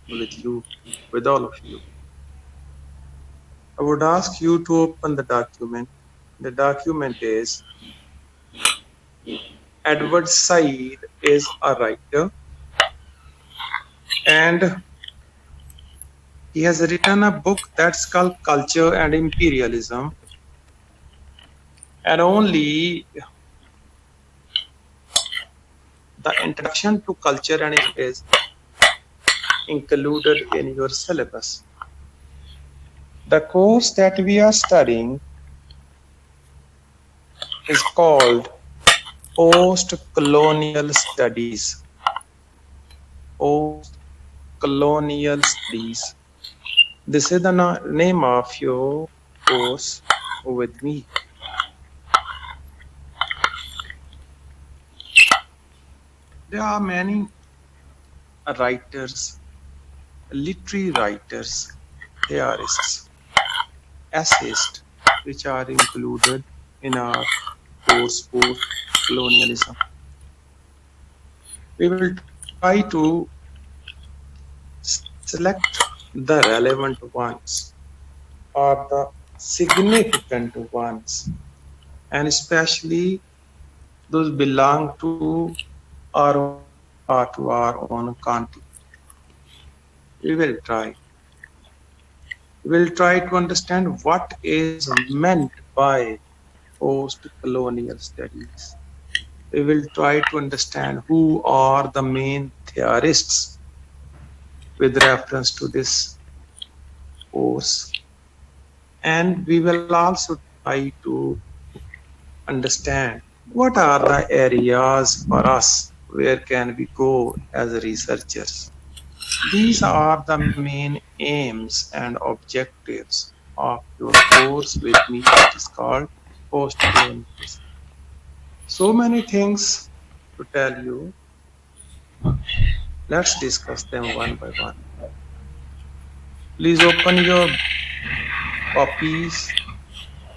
with you, with all of you. I would ask you to open the document. The document is Edward Said is a writer and he has written a book that's called Culture and Imperialism. And only the introduction to culture and is included in your syllabus. The course that we are studying is called Post-Colonial Studies. Post-Colonial Studies. This is the name of your course with me. There are many writers, literary writers, theorists, essayists, which are included in our course post-colonialism. We will try to select the relevant ones or the significant ones, and especially those belong to our own era, to our own country. We will try. We will try to understand what is meant by post-colonial studies. We will try to understand who are the main theorists with reference to this course. And we will also try to understand what are the areas for us where can we go as researchers. These are the main aims and objectives of your course with me, which is called post-colonialism. So many things to tell you. Let's discuss them one by one. Please open your copies,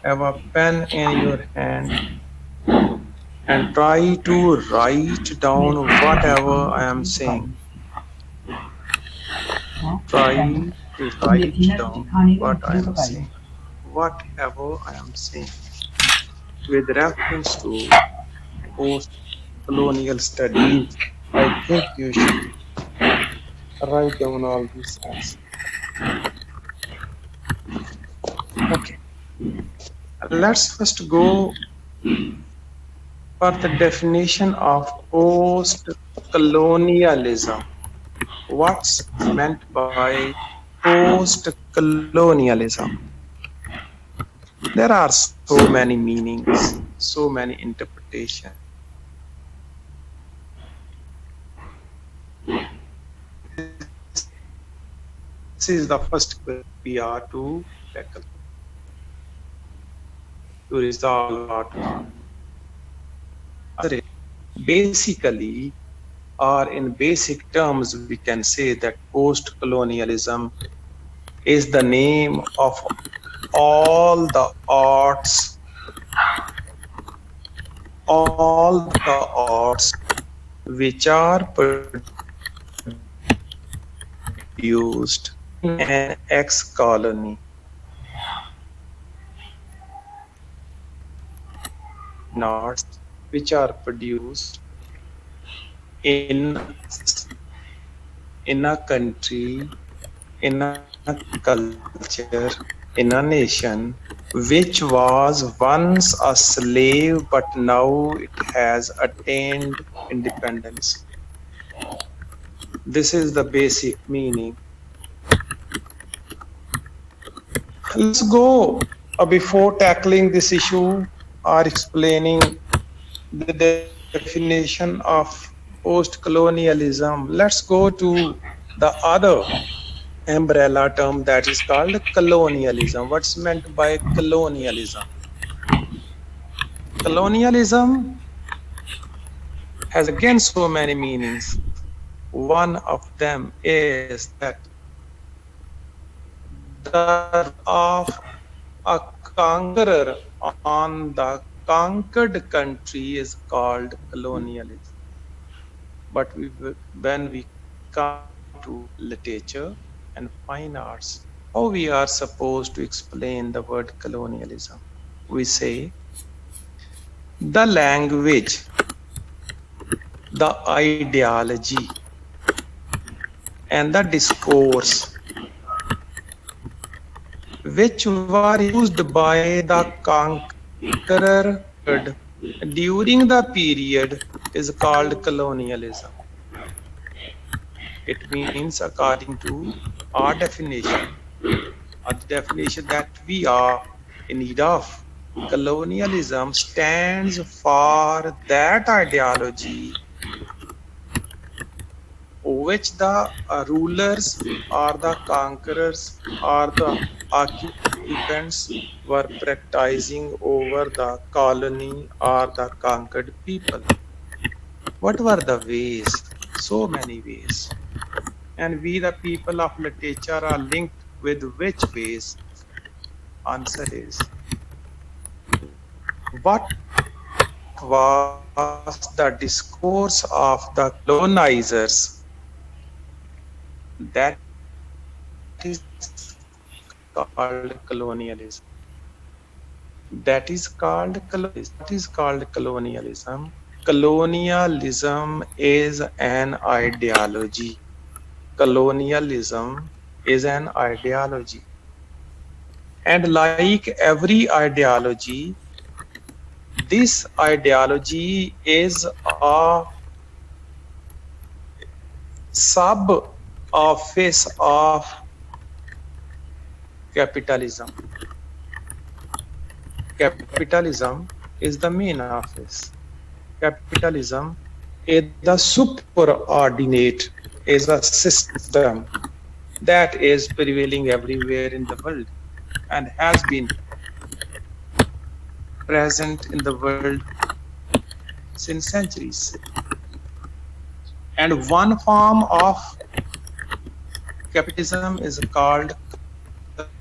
have a pen in your hand, and try to write down whatever I am saying. Try to write down what I am saying, whatever I am saying, with reference to post colonial studies. I think you should write down all these things. Okay, let's first go for the definition of post colonialism. What's meant by post colonialism? There are so many meanings, so many interpretations. This is the first question we are to tackle to resolve our basically, or in basic terms, we can say that post colonialism is the name of all the arts, which are produced in an ex-colony. Arts which are produced in a country, in a culture, in a nation which was once a slave, but now it has attained independence. This is the basic meaning. Let's go before tackling this issue or explaining the definition of post-colonialism. Let's go to the other umbrella term that is called colonialism. What's meant by colonialism? Colonialism has again so many meanings. One of them is that the of a conqueror on the conquered country is called colonialism. But when we come to to literature and fine arts. How we are supposed to explain the word colonialism? We say the language, the ideology, and the discourse which were used by the conqueror during the period is called colonialism. It means, according to our definition, or the definition that we are in need of, colonialism stands for that ideology which the rulers or the conquerors or the occupants were practicing over the colony or the conquered people. What were the ways? So many ways. And we, the people of literature, are linked with which ways? Answer is, what was the discourse of the colonizers? That is called colonialism. That is called colonialism. What is called colonialism? Colonialism is an ideology. Colonialism is an ideology. And like every ideology, this ideology is a sub office of capitalism. Capitalism is the main office. Capitalism is the superordinate, is a system that is prevailing everywhere in the world and has been present in the world since centuries. And one form of capitalism is called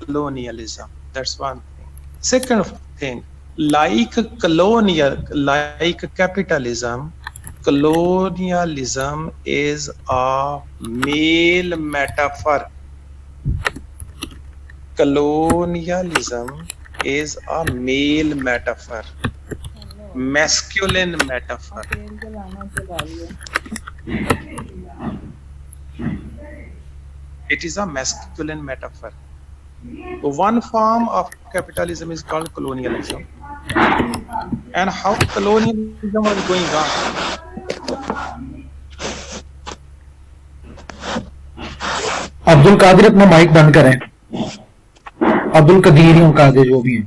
colonialism. That's one thing. Second thing, like capitalism, colonialism is a male metaphor. Colonialism is a male metaphor, masculine metaphor. It is a masculine metaphor. One form of capitalism is called colonialism. And how colonialism was going on? Abdul Qadir अपना mic बंद करें. अब्दुल कदीर या कादिर जो भी हैं.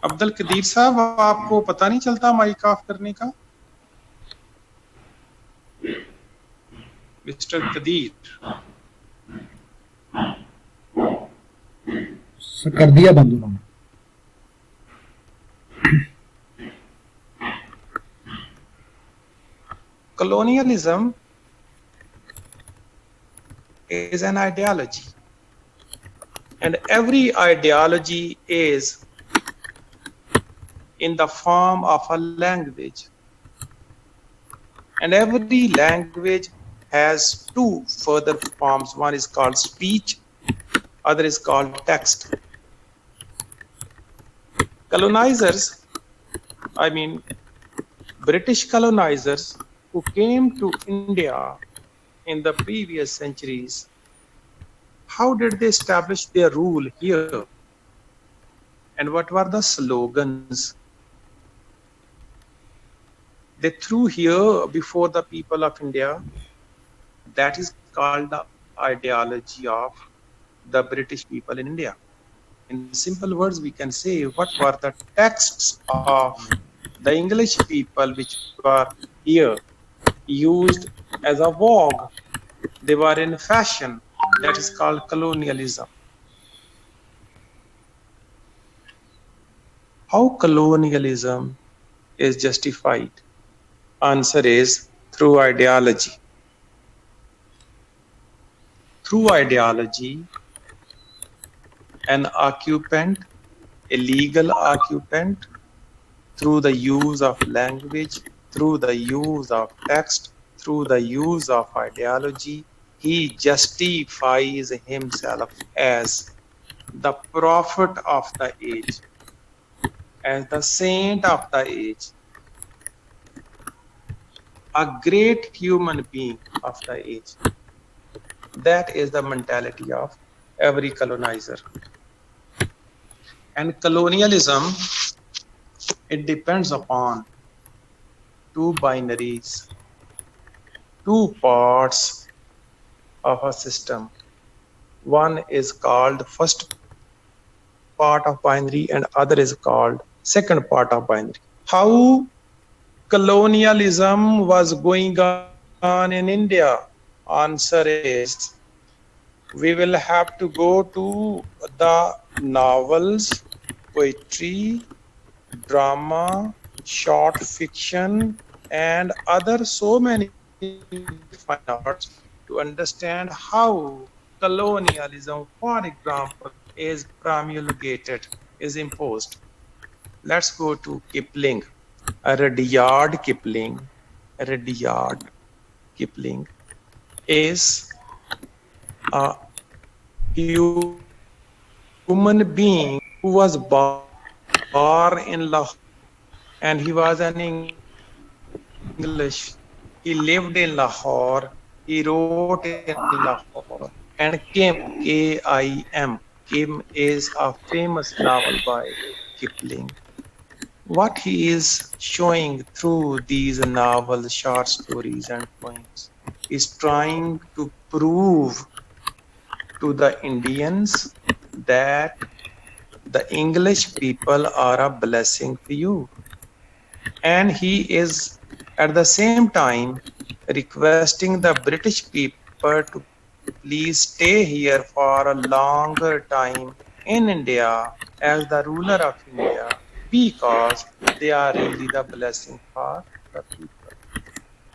अब्दुल कदीर साहब, आपको पता नहीं चलता माइक ऑफ करने का? मिस्टर कदीर, कर दिया बंद उन्होंने. colonialism is an ideology, and every ideology is in the form of a language, and every language has two further forms. One is called speech, other is called text. Colonizers, I mean British colonizers who came to India in the previous centuries, how did they establish their rule here? And what were the slogans they threw here before the people of India? That is called the ideology of the British people in India. In simple words, we can say, what were the texts of the English people which were here used as a vogue? They were in fashion. That is called colonialism. How colonialism is justified? Answer is through ideology. Through ideology, an occupant, a legal occupant, through the use of language, through the use of text, through the use of ideology. He justifies himself as the prophet of the age, as the saint of the age, a great human being of the age. That is the mentality of every colonizer. And colonialism, it depends upon two binaries, two parts of a system. One is called first part of binary and other is called second part of binary. How colonialism was going on in India? Answer is we will have to go to the novels, poetry, drama, short fiction, and other so many fine arts to understand how colonialism, for example, is promulgated, is imposed. Let's go to Kipling, Rudyard Kipling. Rudyard Kipling is a human being who was born in Lahore, and he was an English. He lived in Lahore. He wrote in Lahore. He wrote in Lahore. And Kim, Kim, Kim is a famous novel by Kipling. What he is showing through these novels, short stories, and poems is trying to prove to the Indians that the English people are a blessing to you. And he is at the same time requesting the British people to please stay here for a longer time in India as the ruler of India because they are really the blessing for the people.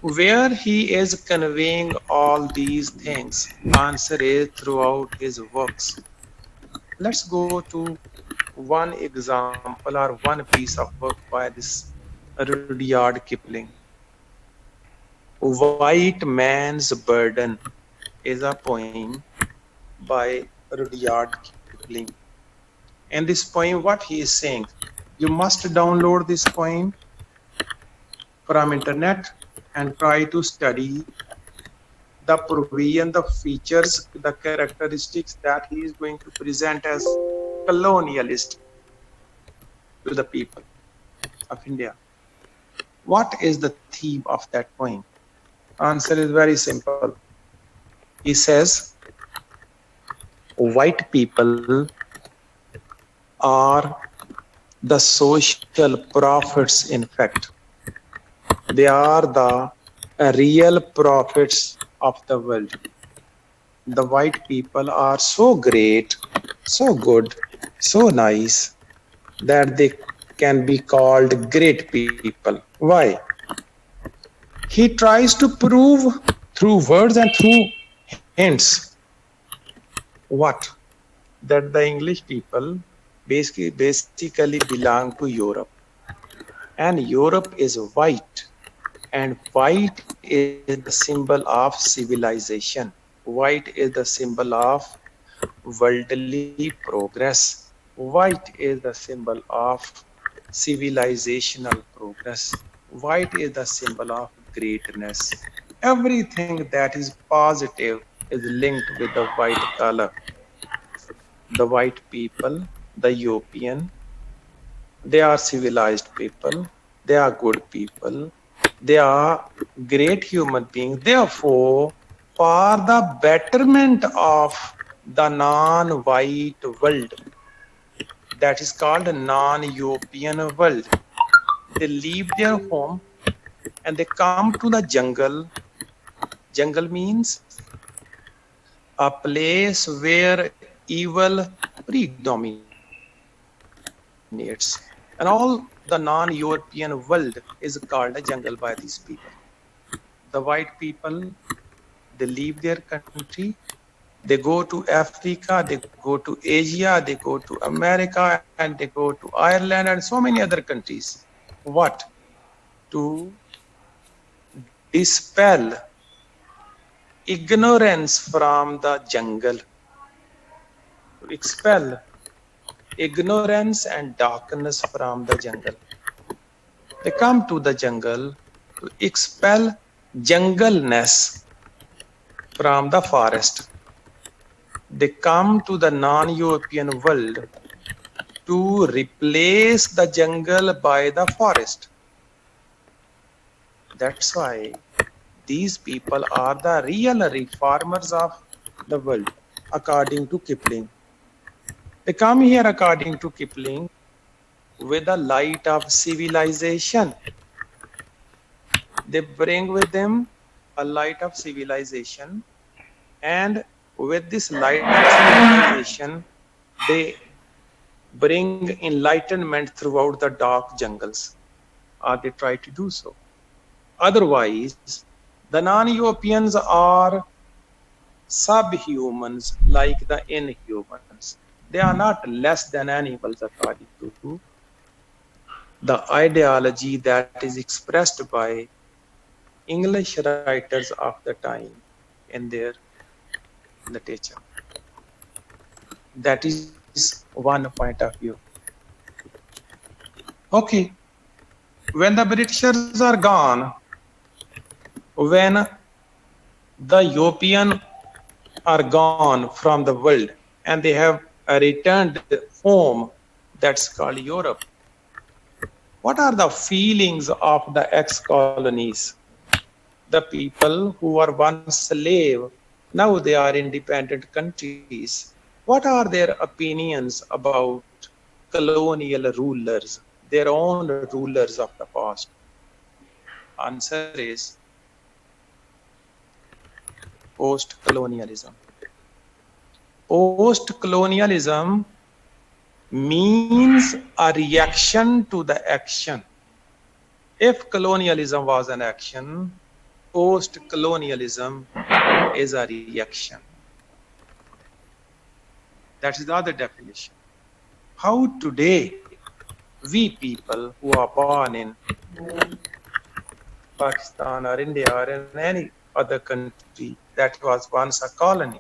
Where he is conveying all these things, answer is throughout his works. Let's go to one example or one piece of work by this Rudyard Kipling. White Man's Burden is a poem by Rudyard Kipling. In this poem, what he is saying, you must download this poem from internet and try to study the provision, the features, the characteristics that he is going to present as colonialist to the people of India. What is the theme of that poem? Answer is very simple. He says, white people are the social prophets, in fact. They are the real prophets of the world. The white people are so great, so good, so nice that they can be called great people. Why? He tries to prove through words and through hints what? That the English people basically belong to Europe. And Europe is white. And white is the symbol of civilization. White is the symbol of worldly progress. White is the symbol of civilizational progress. White is the symbol of greatness. Everything that is positive is linked with the white color. The white people, the European, they are civilized people, they are good people, they are great human beings. Therefore, for the betterment of the non-white world, that is called a non-European world, they leave their home and they come to the jungle. Jungle means a place where evil predominates. And all the non-European world is called a jungle by these people. The white people, they leave their country, they go to Africa, they go to Asia, they go to America, and they go to Ireland and so many other countries. What? To dispel ignorance from the jungle, to expel ignorance and darkness from the jungle. They come to the jungle to expel jungleness from the forest. They come to the non-European world to replace the jungle by the forest. That's why these people are the real reformers of the world, according to Kipling. They come here, according to Kipling, with the light of civilization. They bring with them a light of civilization, and with this light of civilization, they bring enlightenment throughout the dark jungles, or they try to do so. Otherwise, the non-Europeans are subhumans like the inhumans. They are not less than animals according to the ideology that is expressed by English writers of the time in their literature. That is one point of view. Okay, when the Britishers are gone, when the European are gone from the world and they have returned home, that's called Europe. What are the feelings of the ex-colonies? The people who were once slave, now they are independent countries. What are their opinions about colonial rulers, their own rulers of the past? Answer is post-colonialism. Post-colonialism means a reaction to the action. If colonialism was an action, post-colonialism is a reaction. That is the other definition. How today we people who are born in Pakistan or India or in any other country that was once a colony,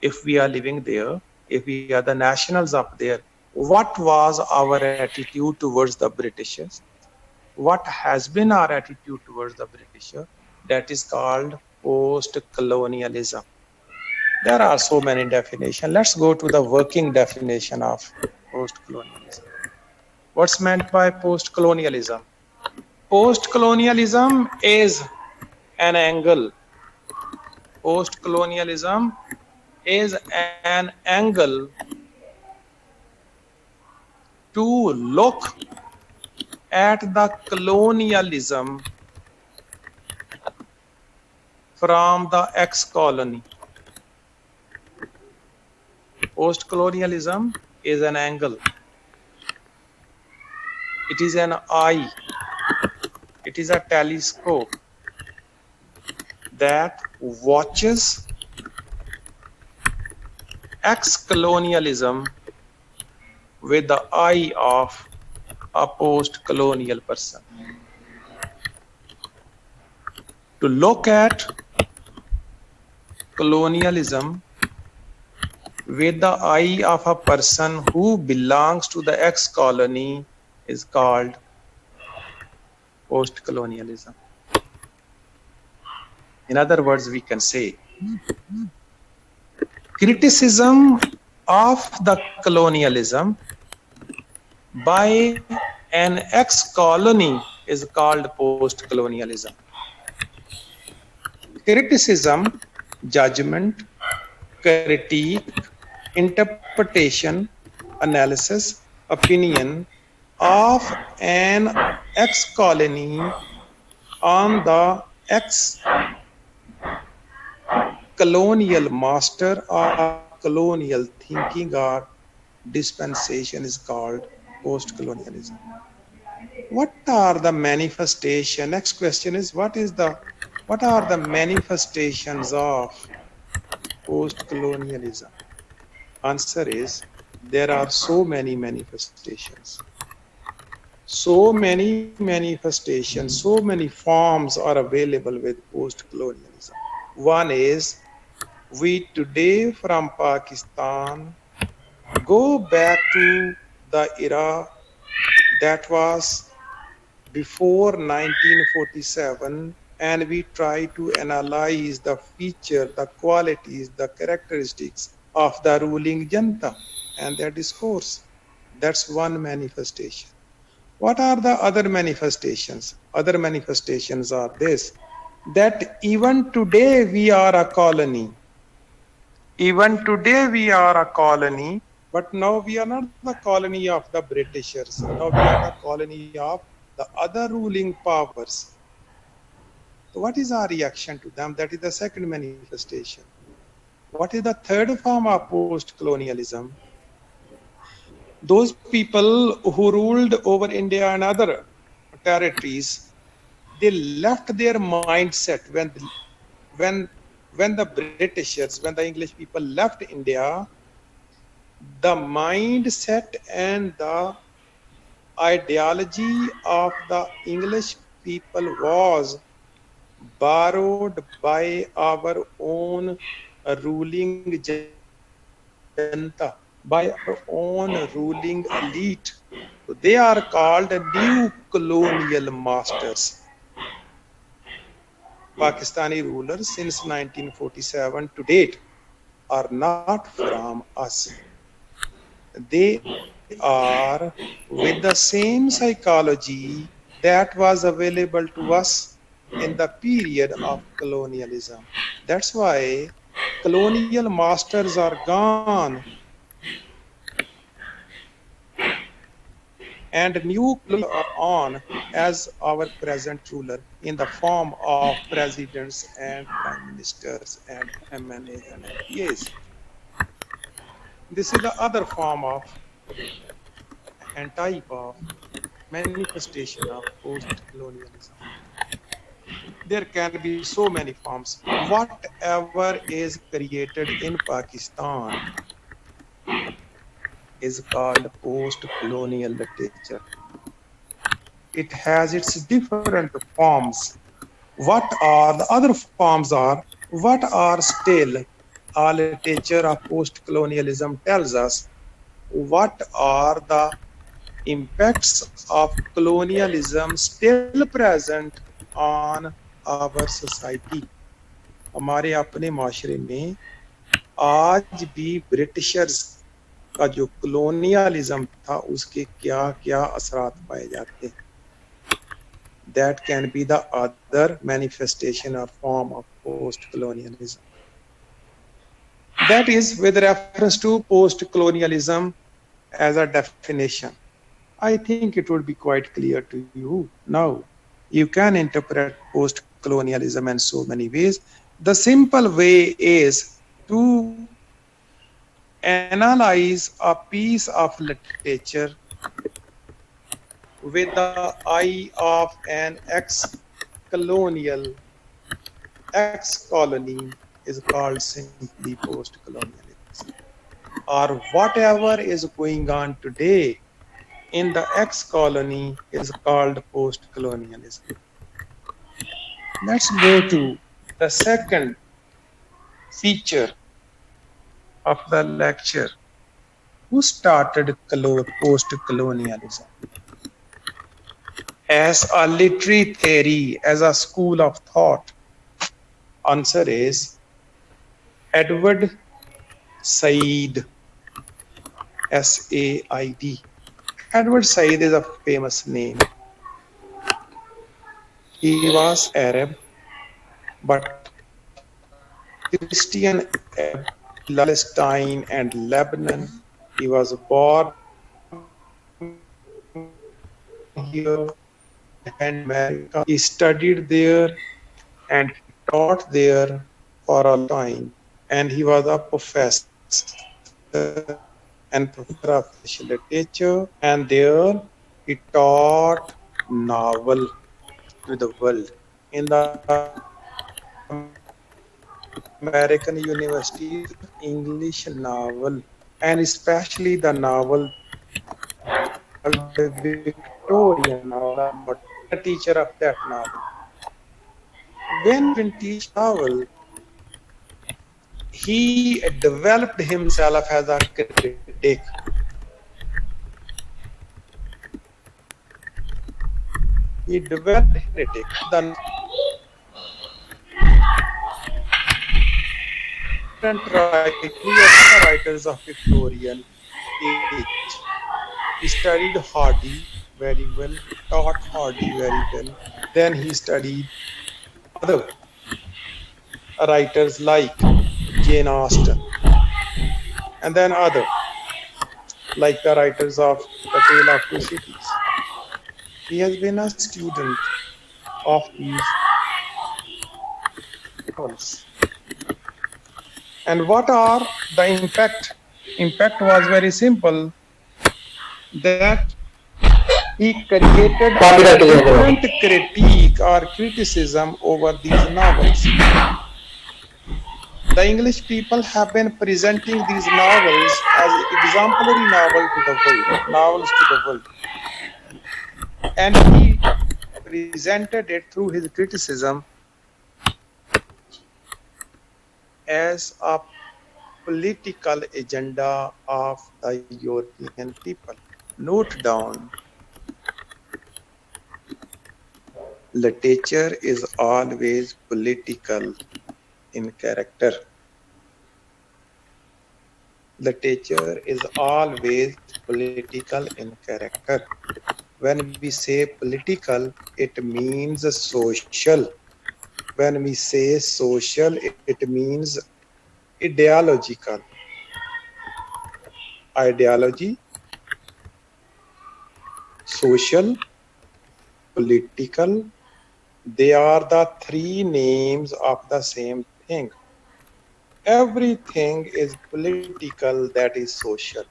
if we are living there, if we are the nationals up there, what was our attitude towards the Britishers? What has been our attitude towards the Britisher? That is called post-colonialism. There are so many definitions. Let's go to the working definition of post-colonialism. What's meant by post-colonialism? Post-colonialism is an angle. Post-colonialism is an angle to look at the colonialism from the ex-colony. Post-colonialism is an angle. It is an eye. It is a telescope that watches ex-colonialism with the eye of a post-colonial person. To look at colonialism with the eye of a person who belongs to the ex-colony is called post-colonialism. In other words, we can say criticism of the colonialism by an ex-colony is called post-colonialism. Criticism, judgment, critique, interpretation, analysis, opinion of an ex-colony on the ex-colonial master or colonial thinking or dispensation is called post-colonialism. What are the manifestation? Next question is what are the manifestations of post-colonialism? Answer is there are so many manifestations. So many manifestations, so many forms are available with post colonialism. One is we today from Pakistan go back to the era that was before 1947, and we try to analyze the feature, the qualities, the characteristics of the ruling janta and their discourse. That's one manifestation. What are the other manifestations? Other manifestations are this, that even today we are a colony. Even today we are a colony, but now we are not the colony of the Britishers. Now we are the colony of the other ruling powers. So what is our reaction to them? That is the second manifestation. What is the third form of post-colonialism? Those people who ruled over India and other territories, they left their mindset when when the Britishers, when the English people left India, the mindset and the ideology of the English people was borrowed by our own ruling janta, by our own ruling elite. So they are called new colonial masters. Pakistani rulers since 1947 to date are not from us. They are with the same psychology that was available to us in the period of colonialism. That's why colonial masters are gone and new colonial masters are on as our present ruler in the form of presidents and prime ministers and MNAs and MPAs. This is the other form of and type of manifestation of post-colonialism. There can be so many forms. Whatever is created in Pakistan is called post-colonial literature. It has its different forms. What are the other forms are? What are still? Our literature of post-colonialism tells us what are the impacts of colonialism still present on our society. हमारे अपने माशरे में आज भी Britishers का जो colonialism था उसके क्या क्या असरात पाए जाते हैं. That can be the other manifestation or form of post-colonialism. That is with reference to post-colonialism as a definition. I think it would be quite clear to you now. You can interpret post-colonialism in so many ways. The simple way is to analyze a piece of literature with the eye of an ex-colonial, ex-colony is called simply post-colonialism. Or whatever is going on today in the ex-colony is called post-colonialism. Let's go to the second feature of the lecture. Who started post-colonialism? As a literary theory, as a school of thought, answer is Edward Said, Said. Edward Said is a famous name. He was Arab, but Christian Arab. He lived in Palestine and Lebanon. He was born here. He went to America. He studied there and he taught there for a long time. And he was a professor and professor of English literature. And there he taught novel to the world. In the American universities, English novel, and especially the novel that called Victorian Era. Victorian novel or not. He has been a teacher of that novel. When he has been teaching novel, he developed himself as a critic. He developed himself as a critic. Different writers of Victorian age. He studied Hardy very well, taught Hardy very well. Then he studied other writers like Jane Austen, and then other like the writers of The Tale of Two Cities. He has been a student of these novels. And what are the impact? Impact was very simple that he created a copy करके देने different वाला critique or criticism over these novels. The English people have been presenting these novels as exemplary novels to the world. And he presented it through his criticism as a political agenda of the European people. Note down, literature is always political in character. Literature is always political in character. When we say political, it means social. When we say social, it means ideological. Ideology, social, political, they are the three names of the same thing. Everything is political that is social.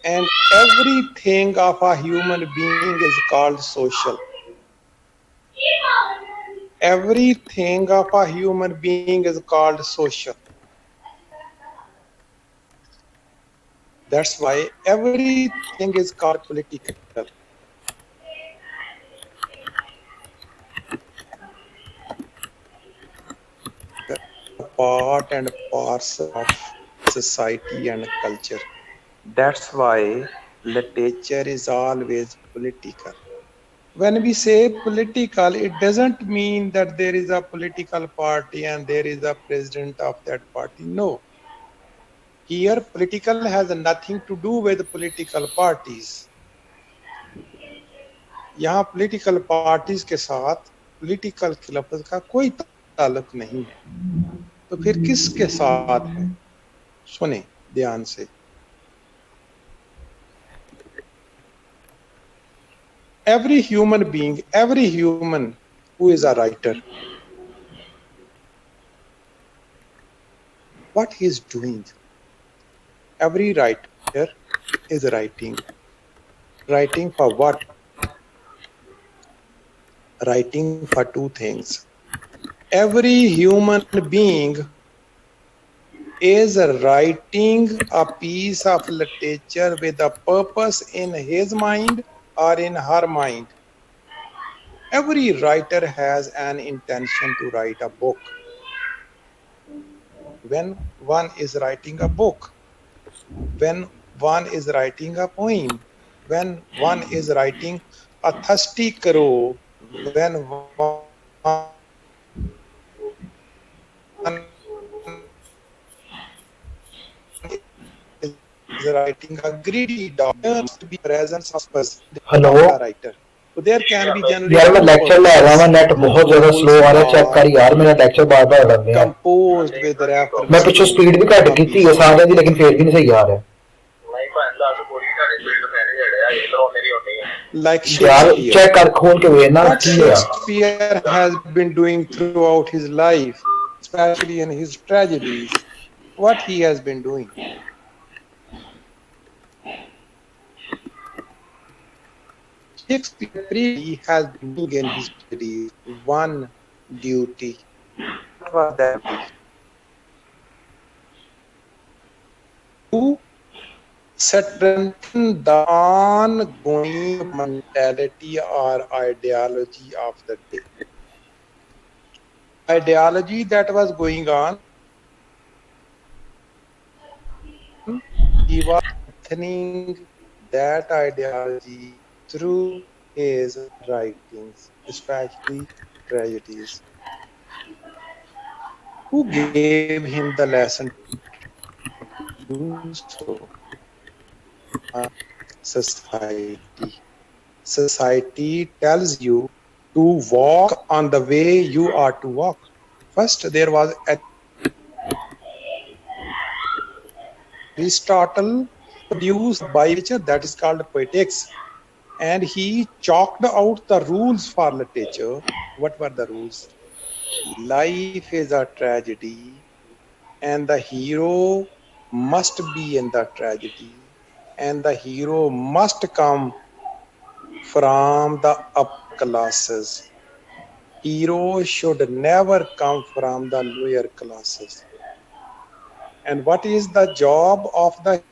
And everything of a human being is called social. Everything of a human being is called social. That's why everything is called political. Is a part and parcel of society and culture. That's why literature is always political. When we say political, it doesn't mean that there is a political party and there is a president of that party. No. Here, political has nothing to do with political parties. यहाँ political parties के साथ political खिलाफत का कोई ताल्लुक नहीं है. तो फिर किसके साथ है? सुने ध्यान से. Every human who is a writer, what he is doing? Every writer is writing. Writing for what? Writing for two things. Every human being is writing a piece of literature with a purpose in his mind or in her mind. Every writer has an intention to write a book. When one is writing a book, when one is writing a poem, when one is writing a thirsty crow, when one is writing a greedy dog, there must be presence of purpose hello of the writer. So there can be generally यार मैं two lecture ले रहा हूँ मैं purposes. Net बहुत ज्यादा slow Goals आ रहा है चेक कर are यार मेरा लेक्चर बार बार लग रहा है composed with मैं reference पिछले to स्पीड भी घट की थी a ये piece सारे of दी लेकिन फिर भी नहीं सही आ रहा है like यार चेक Shakespeare. कर खोल के वे ना What की है यार Shakespeare has been doing throughout his life, especially in his tragedies, what he has been doing. Shakespeare primarily has been doing in his tragedies one duty. What was that duty? To strengthen the ongoing mentality or ideology of the day. The ideology that was going on, he was strengthening that ideology through his writings, especially tragedies. Who gave him the lesson to do so? Society. Society tells you to walk on the way you are to walk. First, there was Aristotle, produced the literature that is called poetics, and he chalked out the rules for literature. What were the rules? Life is a tragedy, and the hero must be in the tragedy, and the hero must come from the upper classes. Hero should never come from the lower classes. And what is the job of the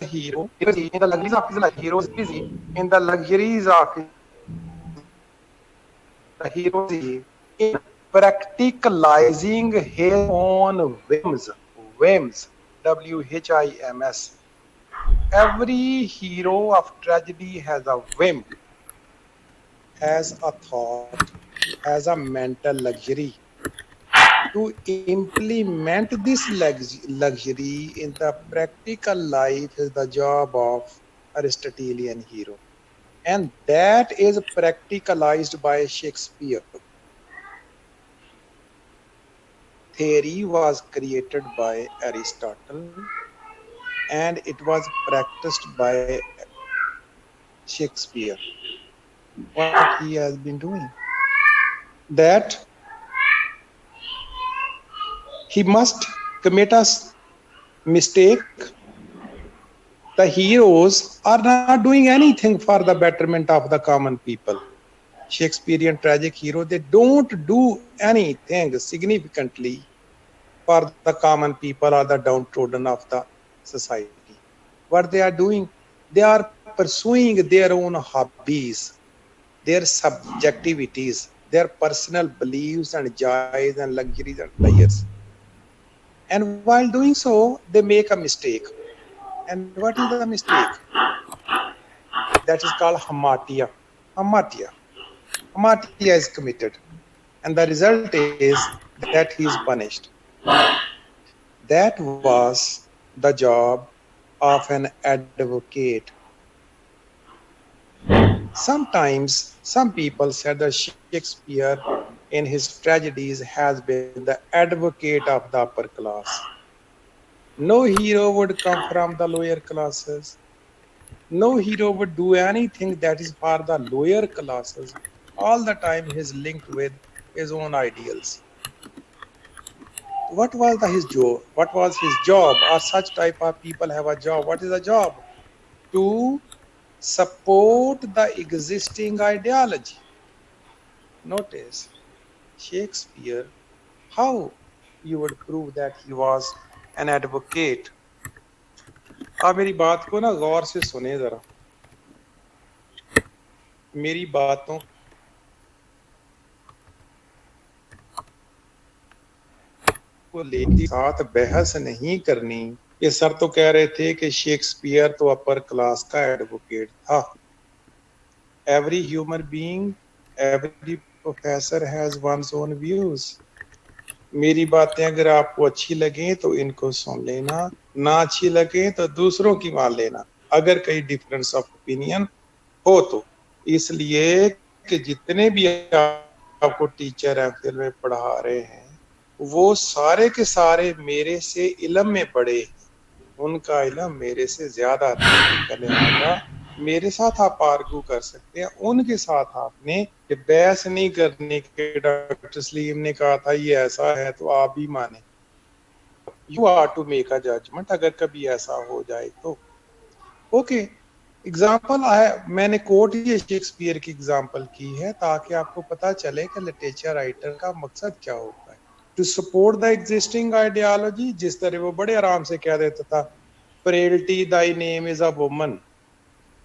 hero? Hero is in the luxuries of his life. Hero is busy in the luxuries of his life. The hero is busy in practicalizing his own whims, WHIMS. Every hero of tragedy has a whim, has a thought, has a mental luxury. To implement this luxury in the practical life is the job of Aristotelian hero. And that is practicalized by Shakespeare. Theory was created by Aristotle and it was practiced by Shakespeare. What he has been doing? That he must commit a mistake. The heroes are not doing anything for the betterment of the common people. Shakespearean tragic hero, they don't do anything significantly for the common people or the downtrodden of the society. What they are doing, they are pursuing their own hobbies, their subjectivities, their personal beliefs and joys and luxuries and desires. And while doing so, they make a mistake. And what is the mistake? That is called hamartia. Hamartia. Hamartia is committed. And the result is that he is punished. That was the job of an advocate. Sometimes some people said that Shakespeare in his tragedies has been the advocate of the upper class. No hero would come from the lower classes. No hero would do anything that is for the lower classes. All the time he is linked with his own ideals. What was his job? What was his job? Or such type of people have a job. What is the job? To support the existing ideology. Notice Shakespeare, how you would prove that he was an advocate? आप मेरी बात को ना गौर से सुने जरा, मेरी बातों को लेकर साथ बहस नहीं करनी। ये सर तो कह रहे थे कि शेक्सपियर तो अपर क्लास का एडवोकेट था। Every human being, every professor has one's own views. मेरी बातें अगर आपको अच्छी लगे तो इनको सुन लेना, ना अच्छी लगे तो दूसरों की मान लेना, अगर कहीं डिफरेंस ऑफ ओपिनियन हो तो। इसलिए कि जितने भी आपको टीचर एमफिल में पढ़ा रहे हैं वो सारे के सारे मेरे से इल्म में बड़े हैं, उनका इल्म मेरे से ज्यादा टेक्निकल लिहाजा मेरे साथ आप आर्गू कर सकते हैं, उनके साथ आपने बहस नहीं करने के। डॉक्टर सलीम ने कहा था ये ऐसा है तो आप भी माने, you are to make a judgement अगर कभी ऐसा हो जाए तो। ओके, اگزامپل میں نے کوٹ یہ شیکسپیئر کی اگزامپل کی ہے تاکہ آپ کو پتا چلے کہ لٹریچر رائٹر کا مقصد کیا ہوتا ہے. To support the existing ideology, جس طرح وہ بڑے آرام سے کہہ دیتا تھا frailty thy name is a woman.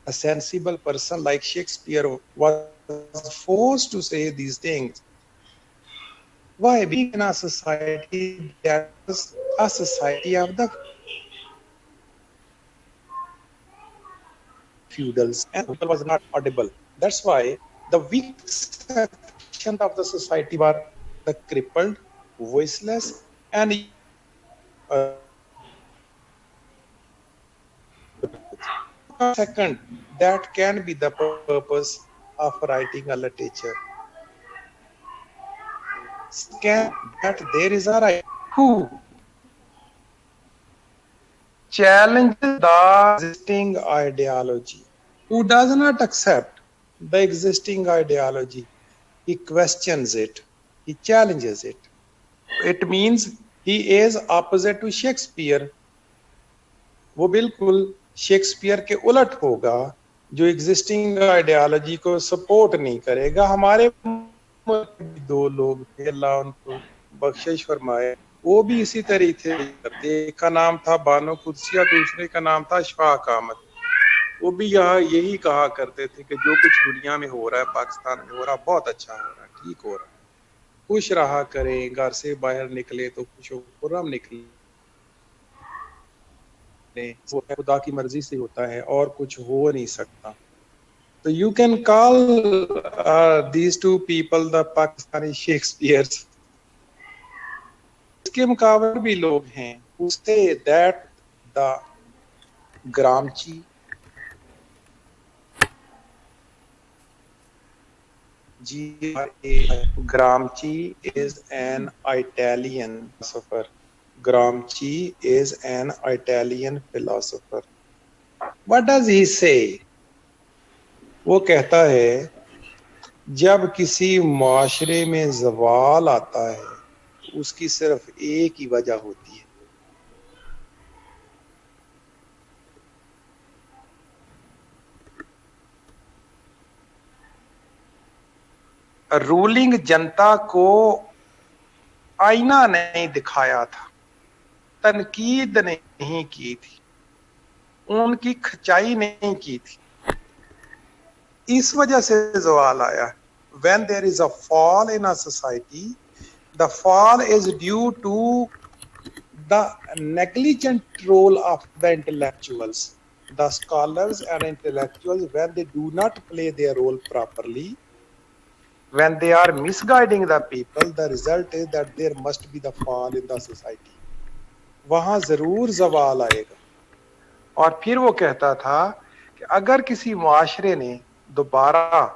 A sensible person like Shakespeare was forced to say these things. Why? Being in a society that was a society of the feudals, and the people was not audible. That's why the weak section of the society were the crippled, voiceless, and used the crippled, voiceless, and used the crippled voiceless as weapons. You can't second that can be the purpose of writing a literature. Second, that there is a writer who challenges the existing ideology, who does not accept the existing ideology. He questions it, he challenges it. It means he is opposite to Shakespeare. وہ بالکل Shakespeare کے الٹ ہوگا جو existing ideology کو support نہیں کرے گا. ہمارے ملک میں بھی دو لوگ تھے، اللہ ان کو بخشش فرمائے، وہ بھی اسی طریقے سے کرتے. ایک کا نام تھا بانو قدسیہ، دوسرے کا نام تھا اشفاق احمد. وہ بھی یہاں یہی کہا کرتے تھے کہ جو کچھ دنیا میں ہو رہا ہے، پاکستان میں ہو رہا ہے، بہت اچھا ہو رہا ہے، ٹھیک ہو رہا ہے، خوش رہا کریں، گھر سے باہر نکلے تو خوش و خرم نکلیں، خدا کی مرضی سے ہوتا ہے اور کچھ ہو نہیں سکتا. تو you can call these two people the Pakistani Shakespeares. اس کے مقابلے بھی لوگ ہیں who say that the Gramsci Gramsci is an Italian philosopher. Gramsci is an Italian philosopher. What does he say? وہ کہتا ہے جب کسی معاشرے میں زوال آتا ہے تو اس کی صرف ایک ہی وجہ ہوتی ہے، رولنگ جنتا کو آئینہ نہیں دکھایا تھا، تنقید نہیں کی تھی، ان کی کھچائی نہیں کی تھی، اس وجہ سے زوال آیا. When there is a fall in a society, the fall is due to the negligent role of the intellectuals. The scholars and intellectuals, when they do not play their role properly, when they are misguiding the people, the result is that there must be the fall in the society. وہاں ضرور زوال آئے گا. اور پھر وہ کہتا تھا کہ اگر کسی معاشرے نے دوبارہ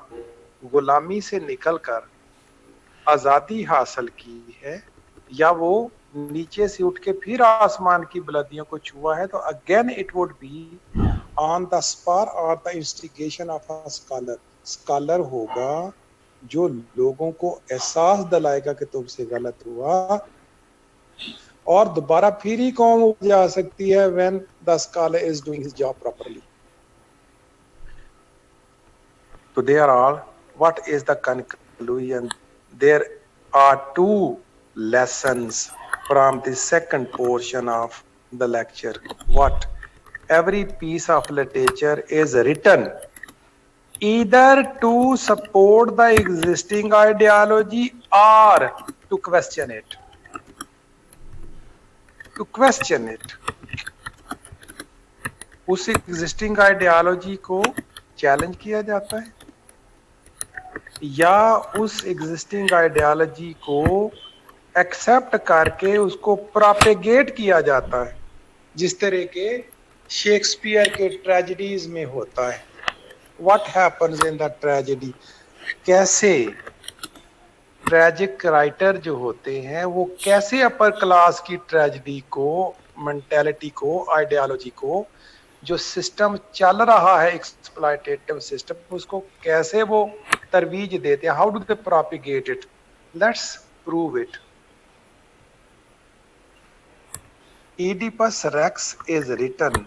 غلامی سے نکل کر آزادی حاصل کی ہے یا وہ نیچے سے اٹھ کے پھر آسمان کی بلندیوں کو چھوا ہے تو again it would be on the spur or the instigation of a scholar. Scholar ہوگا جو لوگوں کو احساس دلائے گا کہ تم سے غلط ہوا، اور دوبارہ پھر ہی قوم جا سکتی ہے when the scholar is doing his job properly. So there are, what is the conclusion? There are two lessons from the second portion of the lecture. What? Every piece of literature is written either to support the existing ideology or to question it. To question it. اس existing ideology کو challenge کیا جاتا ہے یا اس existing ideology کو accept کر کے اس کو پراپیگیٹ کیا جاتا ہے، جس طرح کے شیکسپیئر کے ٹریجڈیز میں ہوتا ہے. What happens in the tragedy, کیسے ٹریجک رائٹر جو ہوتے ہیں وہ کیسے اپر کلاس کی ٹریجڈی کو، مینٹیلٹی کو، آئیڈیالوجی کو، جو سسٹم چل رہا ہے ایکسپلائٹیٹو سسٹم، اس کو کیسے وہ ترویج دیتے ہیں. How do they propagate it? Let's prove it. Oedipus Rex is written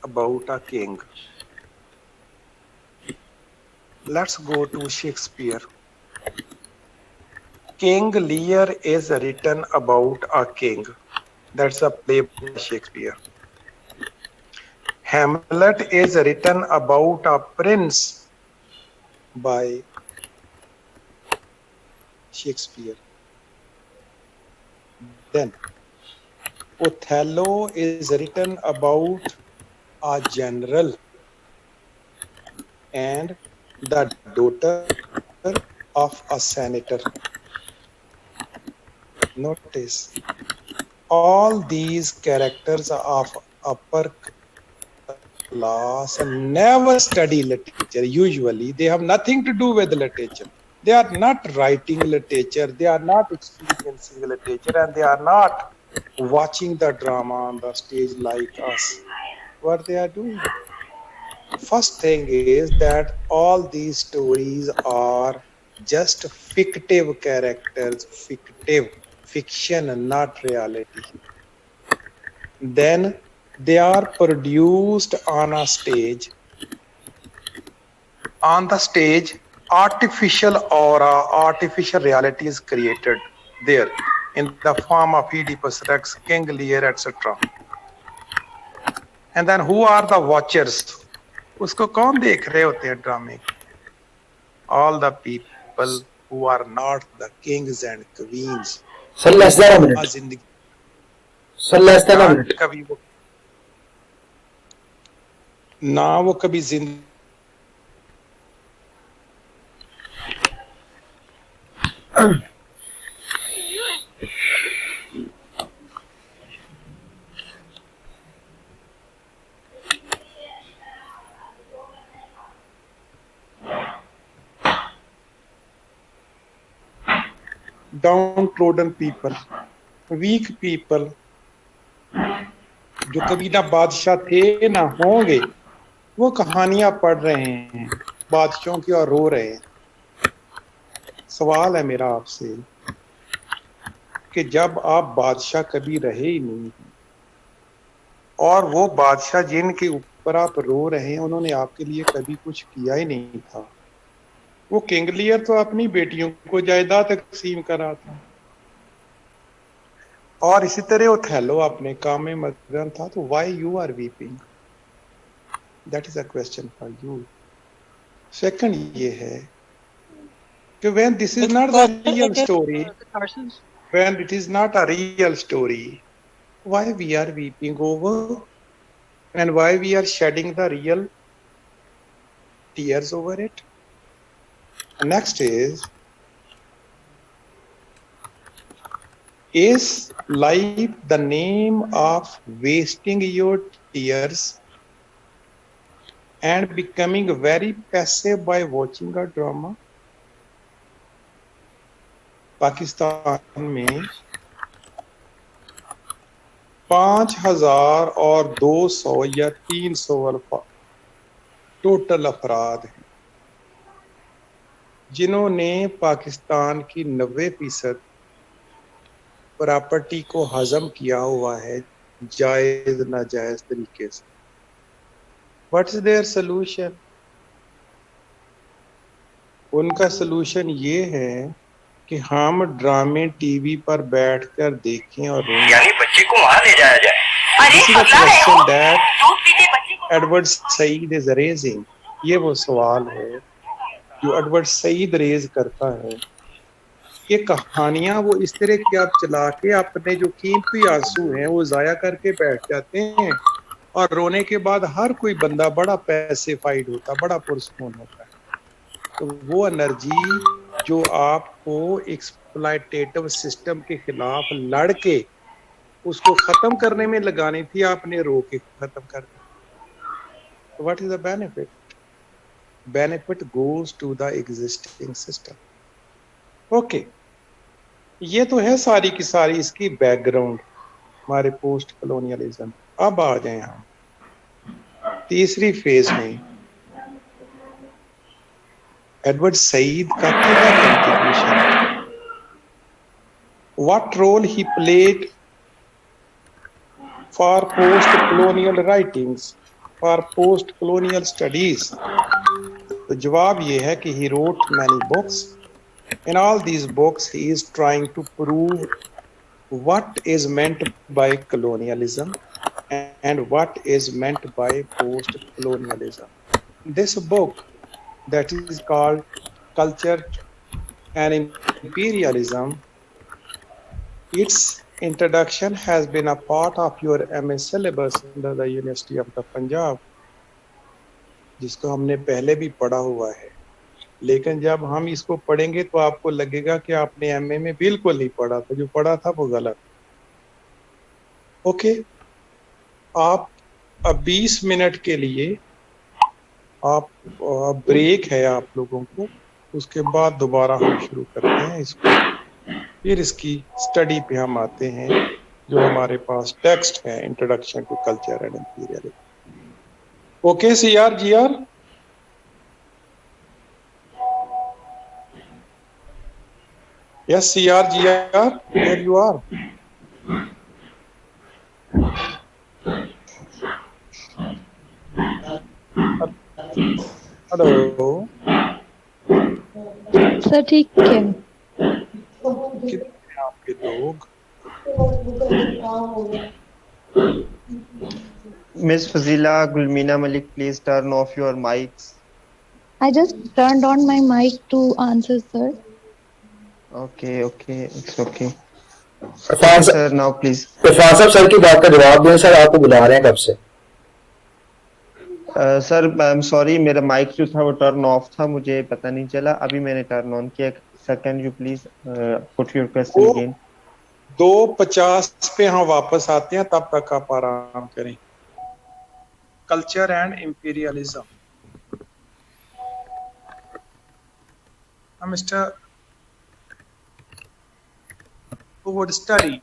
about a king. Let's go to Shakespeare. King Lear is written about a king. That's a play by Shakespeare. Hamlet is written about a prince by Shakespeare. Then Othello is written about a general and the daughter of a senator. Notice all these characters are of upper class and never study literature. Usually, they have nothing to do with literature. They are not writing literature, they are not experiencing literature, and they are not watching the drama on the stage like us. What they are doing? First thing is that all these stories are just fictive characters, fictive fiction, not reality. Then they are produced on a stage. On the stage, artificial aura, artificial reality is created there in the form of Oedipus Rex, King Lear, etc. And then who are the watchers? उसको कौन देख रहे होते हैं ड्रामे? All the people who are not the kings and queens. Sir, less than a minute. जिंदगी Sir, less than a ना minute. कभी वो ना वो कभी जिंदगी में सोचते हैं कि मैं king बनूं, downtrodden people, weak people, जो कभी ना बादशाह थे ना होंगे, वो कहानियां पढ़ रहे हैं बादशाहों की और रो रहे हैं। सवाल है मेरा आपसे कि जब आप बादशाह कभी रहे ही नहीं और वो बादशाह जिनके ऊपर आप रो रहे हैं उन्होंने आपके लिए कभी कुछ किया ही नहीं था। वो किंग लियर तो अपनी बेटियों को जायदाद तकसीम करा था और इसी तरह ओथेलो अपने काम में मगन था। तो why you are weeping? That is a question for you. Second ये है कि when this is not the real story, when it is not a real story, why we are weeping over and why we are shedding the real tears over it? Next is life the name of wasting your tears and becoming very passive by watching a drama? Pakistan में 5,000 और 200 या 300 total अफराद हैं जिन्होंने पाकिस्तान की 90% property को हजम किया हुआ है जायज नाजायज तरीके से। What is their solution? उनका सोल्यूशन ये है कि हम ड्रामे टीवी पर बैठकर देखें और रोएं। यानी बच्चे को वहां ले जाया जाए। This is a question that Edward Said is raising. ये वो सवाल है जो एडवर्ड सईद रेज करता है। ये कहानियां वो इस तरह की आप चला के अपने जो कीमती आंसू हैं वो जाया करके बैठ जाते हैं और रोने के बाद हर कोई बंदा बड़ा पैसिफाइड होता, बड़ा पुरस्कून होता है। तो वो एनर्जी जो आपको एक्सप्लॉयटेटिव सिस्टम के खिलाफ लड़ के उसको खत्म करने में लगानी थी, आपने रो के खत्म कर दी। What is the benefit? Benefit goes to the existing system. Okay, ये तो है सारी की सारी इसकी बैकग्राउंड हमारे पोस्ट कॉलोनियलिज्म। अब आ जाए हम तीसरी फेज में। एडवर्ड सईद का क्या contribution, what role he played for post colonial writings? for post colonial studies? तो जवाब ये है कि he wrote many books. In all these books, he is trying to prove what is meant by colonialism and what is meant by post colonialism. This book, that is called Culture and Imperialism, its introduction has been a part of your MA syllabus under the University of the Punjab, जिसको हमने पहले भी पढ़ा हुआ है। लेकिन जब हम इसको पढ़ेंगे तो आपको लगेगा कि आपने एमए में बिल्कुल नहीं पढ़ा था, जो पढ़ा था वो गलत। ओके, आप अब 20 मिनट के लिए आप ब्रेक है आप लोगों को, उसके बाद दोबारा हम शुरू करते हैं इसको, फिर इसकी स्टडी पे हम आते हैं जो हमारे पास टेक्स्ट है, introduction to culture and imperialism. Okay CR G R, yes CR G R, here you are. Hello, sir ठीक है। कितने हैं आपके लोग? Miss Fazila, Gulmina Malik, please turn off your mics. I just turned on my mic to answer, sir. Okay, it's okay. Irfan Okay, sir, now please. Irfan साहब sir की बात का जवाब दें। सर आपको बुला रहे हैं कब से? सर आई एम सॉरी, मेरा माइक जो था वो टर्न ऑफ था, मुझे पता नहीं चला, अभी मैंने टर्न ऑन किया। Sir can you please put your question again. 2:50 पे हम वापस आते हैं, तब तक आप आराम करें। Culture and imperialism, mister who would study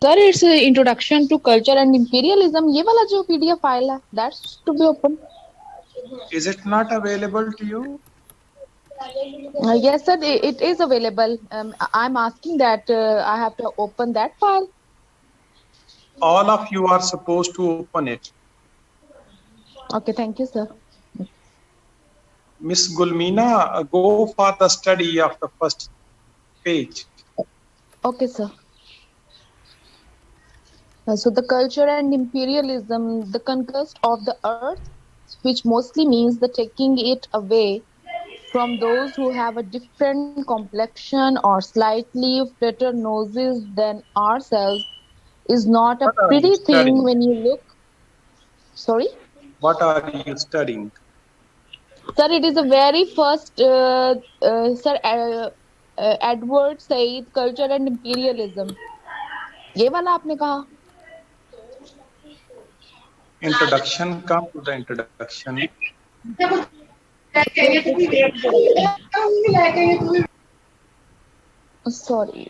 Sir, it's introduction to culture and imperialism. ये वाला जो PDF फाइल है, that's to be open. is it not available to you? Yes, sir, it is available. I'm asking that I have to open that file. All of you are supposed to open it. Okay, thank you, sir. Miss Gulmina, go for the study of the first page. Okay, sir. So the culture and imperialism, the conquest of the earth, which mostly means the taking it away from those who have a different complexion or slightly flatter noses than ourselves, is not a What are you pretty thing studying? when you look. Sorry? What are you studying? Sir, it is the very first, sir, Edward Said, Culture and Imperialism. ये वाला आपने कहा? Introduction, come to the introduction. Sorry,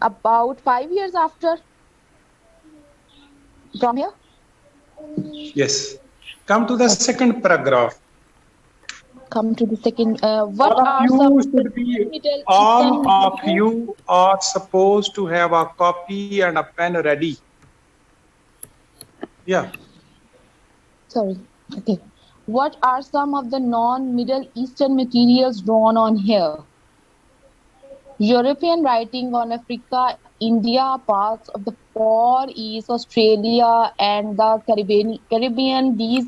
about 5 years after from here. Yes. Come to the second paragraph. Come to the second. What All of are you some should be, Middle all Eastern of materials? you are supposed to have a copy and a pen ready. Yeah. Sorry. Okay. What are some of the non-Middle Eastern materials drawn on here? European writing on Africa, India, parts of the Far East, Australia, and the Caribbean. These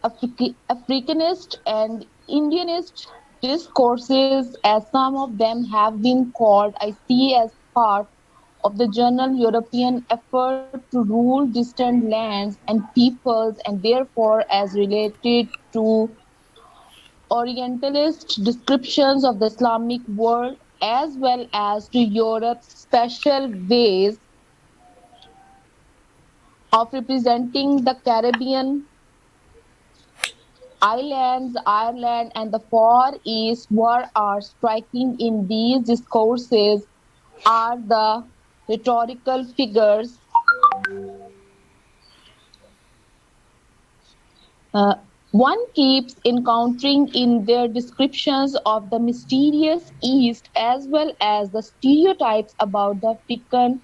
Africanist and Indianist discourses, as some of them have been called, I see as part of the general European effort to rule distant lands and peoples, and therefore as related to Orientalist descriptions of the Islamic world, as well as to Europe's special ways of representing the Caribbean islands, Ireland, and the Far East. What are striking in these discourses are the rhetorical figures Uh, One keeps encountering in their descriptions of the mysterious East as well as the stereotypes about the African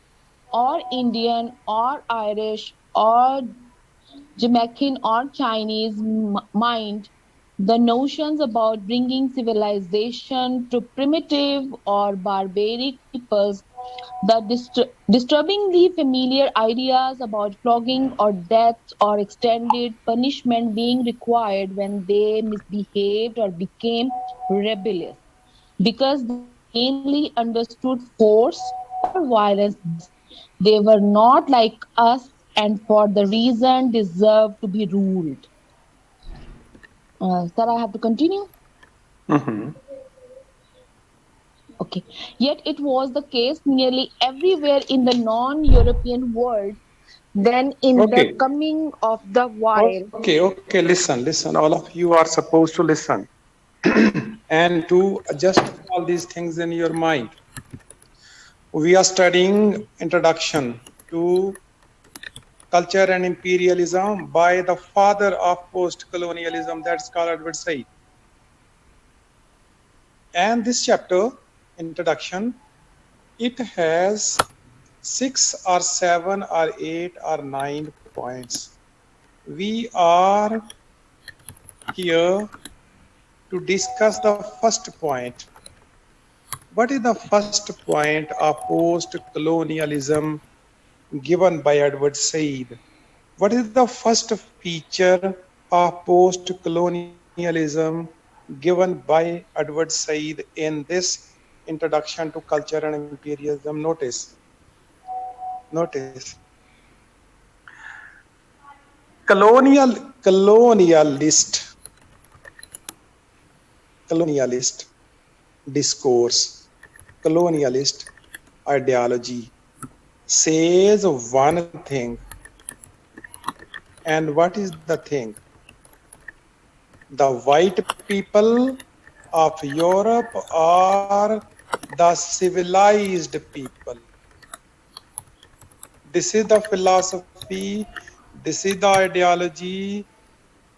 or Indian or Irish or Jamaican or Chinese mind, the notions about bringing civilization to primitive or barbaric peoples, the disturbingly familiar ideas about flogging or death or extended punishment being required when they misbehaved or became rebellious because they mainly understood force or violence best. They were not like us and for the reason deserved to be ruled. Sir, I have to continue? Mm-hmm. Okay. Yet it was the case nearly everywhere in the non European world. Then, in the Okay. coming of the while, Okay. Listen. All of you are supposed to listen and to adjust all these things in your mind. We are studying introduction to culture and imperialism by the father of post-colonialism, that's Carl Edward Said. And this chapter, introduction, it has 6 or 7 or 8 or 9 points. We are here to discuss the first point. What is the first point of post-colonialism given by Edward Said? What is the first feature of post-colonialism given by Edward Said in this introduction to culture and imperialism? Notice. Colonialist, colonialist discourse, colonialist ideology says one thing. And what is the thing? The white people of Europe are the civilized people. This is the philosophy, this is the ideology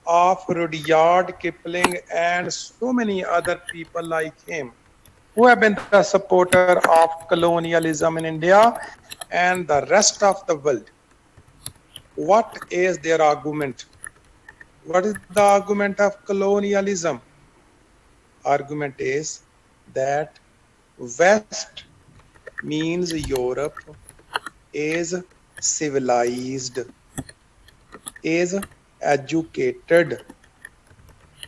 of Rudyard Kipling and so many other people like him who have been the supporter of colonialism in India and the rest of the world. What is their argument? What is the argument of colonialism? Argument is that West means Europe is civilized, is educated,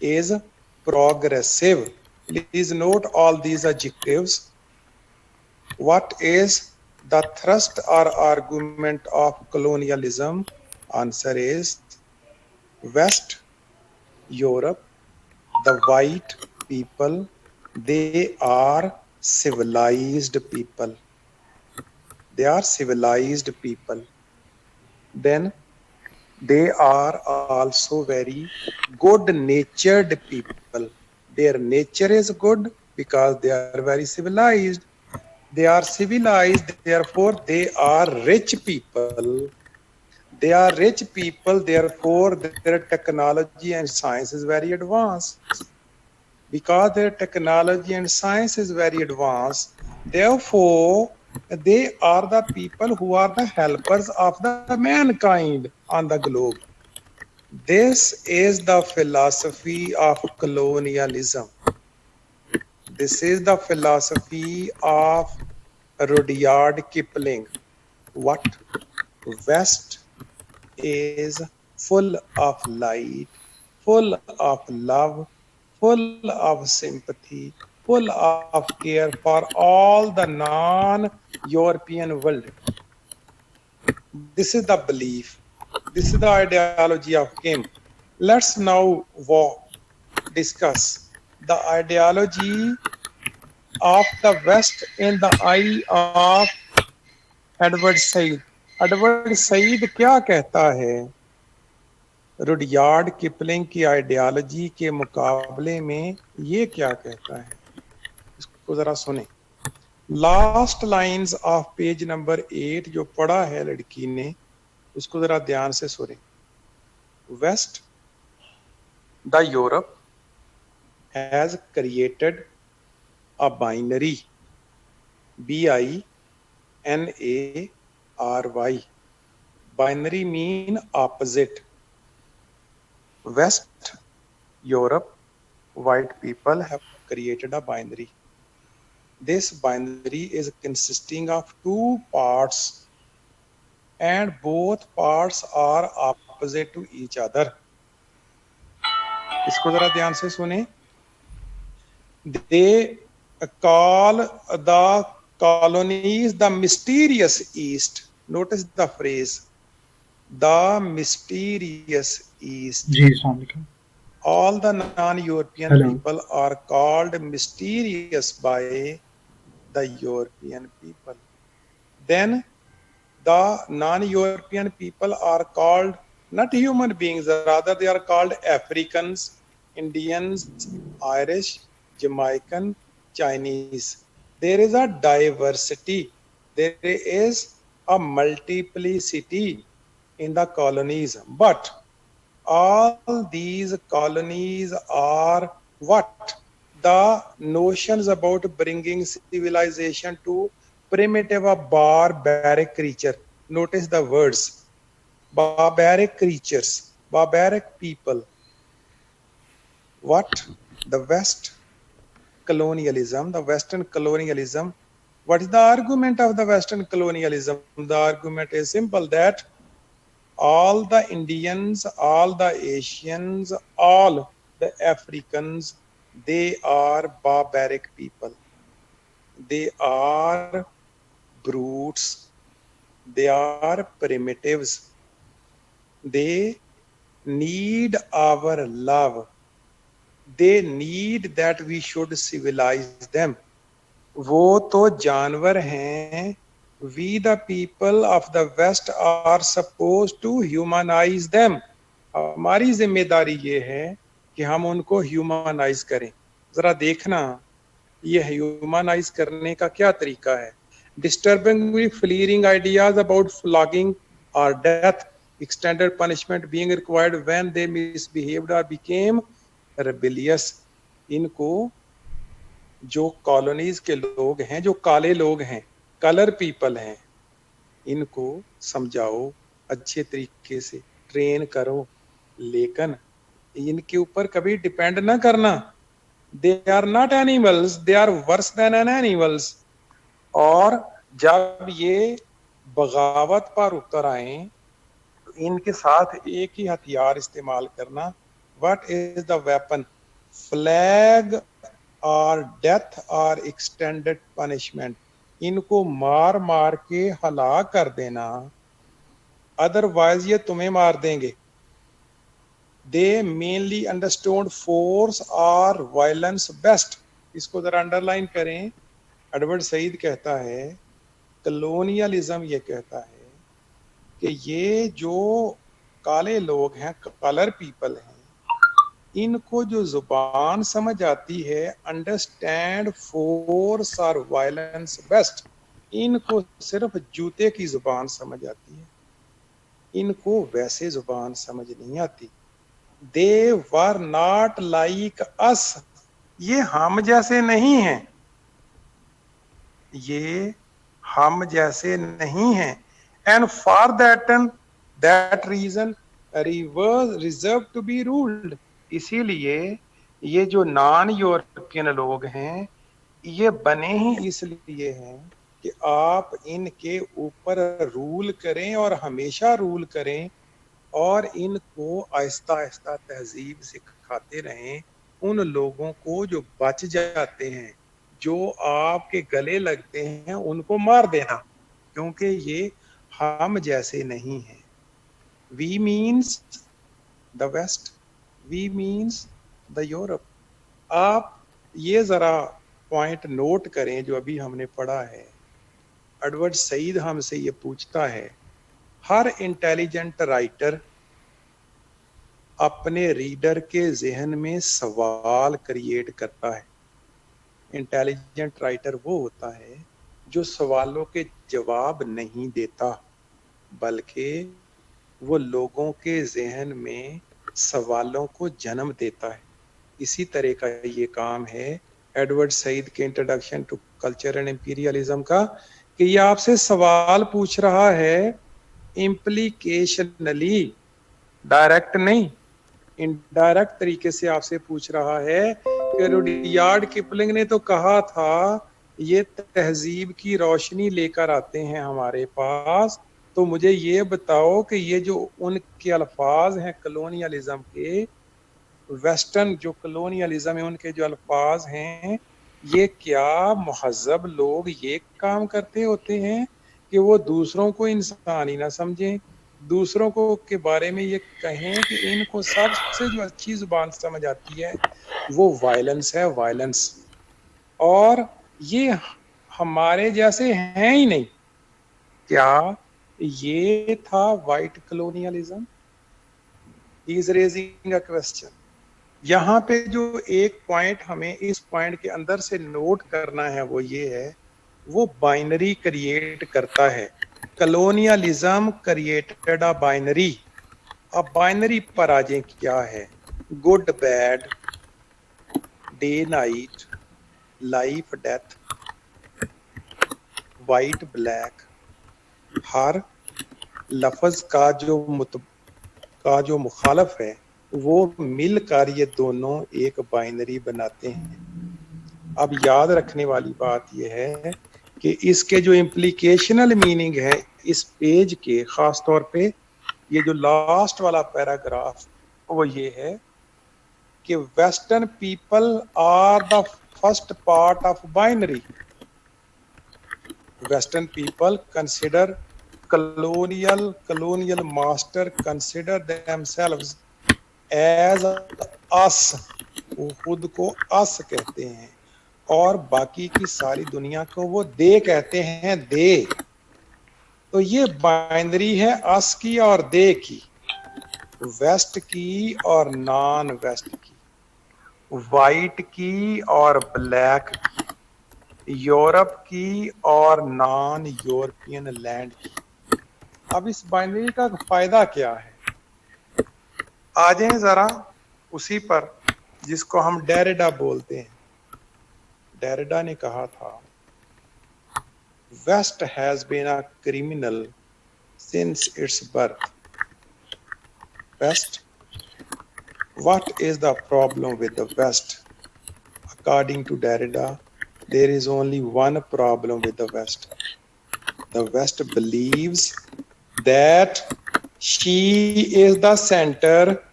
is progressive. Please note all these adjectives. What is the thrust or argument of colonialism? Answer is West Europe, the white people, they are civilized people. They are civilized people. Then they are also very good natured people. Their nature is good because they are very civilized. They are civilized, therefore they are rich people. They are rich people, therefore their technology and science is very advanced. Because their technology and science is very advanced, therefore they are the people who are the helpers of the mankind on the globe. This is the philosophy of colonialism. This is the philosophy of Rudyard Kipling. What? West is full of light, full of love, full of sympathy, full of care for all the non-European world. This is the belief. This is the ideology of him. Let's now discuss the ideology of the West in the eye of Edward Said. Edward Said क्या कहता है Rudyard Kipling की ideology के मुकाबले में? ये क्या कहता है, इसको जरा सुने. Last lines of page number 8 जो पढ़ा है लड़की ने, उसको जरा ध्यान से सुने. West The Europe has created a binary, BINARY. Binary mean opposite. West Europe, white people have created a binary. This binary is consisting of two parts, and both parts are opposite to each other. इसको जरा ध्यान से सुने. They call the colonies the mysterious East. Notice the phrase, the mysterious East. जी अस्सलाम वालेकुम. All the non-European Hello. people are called mysterious by the European people. Then the non-European people are called not human beings, rather they are called Africans, Indians, Irish, Jamaican, Chinese. There is a diversity, there is a multiplicity in the colonies, but all these colonies are what? The notions about bringing civilization to primitive or barbaric creature. Notice the words, barbaric creatures, barbaric people. What? The West colonialism, the Western colonialism. What is the argument of the Western colonialism? The argument is simple, that all the Indians, all the Asians, all the Africans, they are barbaric people. They are brutes. They are primitives. They need our love. They need that we should civilize them. वो तो जानवर हैं. We the people of the West are supposed to humanize them. हमारी जिम्मेदारी ये है कि हम उनको ह्यूमनाइज करें. जरा देखना ये ह्यूमनाइज करने का क्या तरीका है. Disturbingly fleeting ideas about flogging or death, extended punishment being required when they misbehaved or became rebellious. इनको जो कॉलोनीज के लोग हैं, जो काले लोग हैं, कलर पीपल हैं, इनको समझाओ अच्छे तरीके से, ट्रेन करो, लेकिन इनके ऊपर कभी डिपेंड ना करना. They are not animals, they are worse than an animals. और जब ये बगावत पर उतर आए तो इनके साथ एक ही हथियार इस्तेमाल करना. What is the weapon? Flag और डेथ और एक्सटेंडेड पनिशमेंट. इनको मार मार के हलाक कर देना, अदरवाइज ये तुम्हें मार देंगे. दे मेनली अंडरस्टूड फोर्स और वायलेंस बेस्ट. इसको जरा अंडरलाइन करें. एडवर्ड सईद कहता है, कलोनियलिज्म ये कहता है कि ये जो काले लोग हैं, कलर पीपल हैं, इनको जो जुबान समझ आती है, अंडरस्टैंड फोर्स और वायलेंस बेस्ट, इनको सिर्फ जूते की जुबान समझ आती है, इनको वैसे जुबान समझ नहीं आती. दे वर नॉट लाइक अस. ये हम जैसे नहीं हैं, ये हम जैसे नहीं हैं. And for that reason reserve to be ruled. इसीलिए ये जो नॉन यूरोपियन लोग हैं, ये बने ही इसलिए हैं कि आप इनके ऊपर रूल करें और हमेशा रूल करें, और इनको आहिस्ता आहिस्ता तहजीब सिखाते रहें. उन लोगों को जो बच जाते हैं, जो आपके गले लगते हैं, उनको मार देना, क्योंकि ये हम जैसे नहीं हैं. We means the west, we means the Europe. आप ये जरा पॉइंट नोट करें जो अभी हमने पढ़ा है. एडवर्ड सईद हमसे ये पूछता है, हर इंटेलिजेंट राइटर अपने रीडर के जहन में सवाल क्रिएट करता है. इंटेलिजेंट राइटर वो होता है जो सवालों के जवाब नहीं देता, बल्कि वो लोगों के जहन में سوالوں کو جنم دیتا ہے. اسی طرح کا یہ کام ہے ایڈورڈ سعید کے introduction to culture and imperialism کا, کہ یہ آپ سے سوال پوچھ رہا ہے امپلیکیشنلی, ڈائریکٹ نہیں, انڈائریکٹ طریقے سے آپ سے پوچھ رہا ہے کہ روڈیارڈ کپلنگ نے تو کہا تھا یہ تہذیب کی روشنی لے کر آتے ہیں ہمارے پاس, تو مجھے یہ بتاؤ کہ یہ جو ان کے الفاظ ہیں کلونیلزم کے, ویسٹرن جو کلونیلزم ہے ان کے جو الفاظ ہیں, یہ کیا مہذب لوگ یہ کام کرتے ہوتے ہیں کہ وہ دوسروں کو انسان ہی نہ سمجھیں, دوسروں کو کے بارے میں یہ کہیں کہ ان کو سب سے جو اچھی زبان سمجھ آتی ہے وہ وائلنس ہے, وائلنس, اور یہ ہمارے جیسے ہیں ہی نہیں. کیا یہ تھا white colonialism? He is raising a question. یہاں پہ جو ایک پوائنٹ ہمیں اس پوائنٹ کے اندر سے نوٹ کرنا ہے وہ یہ ہے, وہ بائنری کریٹ کرتا ہے. Colonialism created a binary. اب بائنری پر آ جائیں کیا ہے, good bad, day night, life death, white black. ہر لفظ کا جو مخالف ہے وہ مل کر یہ دونوں ایک بائنری بناتے ہیں. اب یاد رکھنے والی بات یہ ہے کہ اس کے جو امپلیکیشنل میننگ ہے اس پیج کے, خاص طور پہ یہ جو لاسٹ والا پیراگراف, وہ یہ ہے کہ western people are the first part of binary. Western people consider colonial master consider themselves as us, وہ خود کو us کہتے ہیں, اور باقی کی ساری دنیا کو وہ دے کہتے ہیں, دے. تو یہ بائنری ہے us کی اور دے کی, ویسٹ کی اور نان ویسٹ کی, وائٹ کی اور بلیک کی, یورپ کی اور نان یورپین لینڈ کی. اب اس بائنری کا فائدہ کیا ہے؟ آ جائیں ذرا اسی پر جس کو ہم ڈیریڈا بولتے ہیں. ڈیریڈا نے کہا تھا west has been a criminal since its birth. West, what is the problem with the West? According to Derrida, there is only one problem with the West. The West believes that she is the center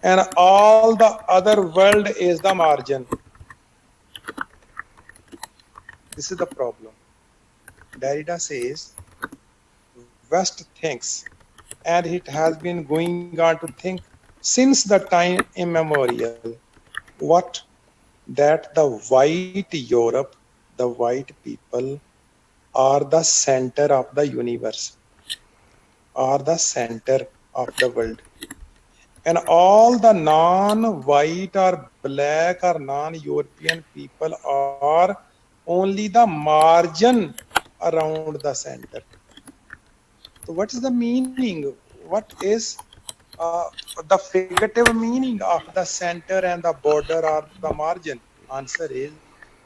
and all the other world is the margin. This is the problem. Derrida says West thinks, and it has been going on to think since the time immemorial, what? That the white Europe, the white people are the center of the universe, are the center of the world. And all the non-white or black or non-European people are only the margin around the center. So what is the meaning? What is the figurative meaning of the center and the border or the margin? Answer is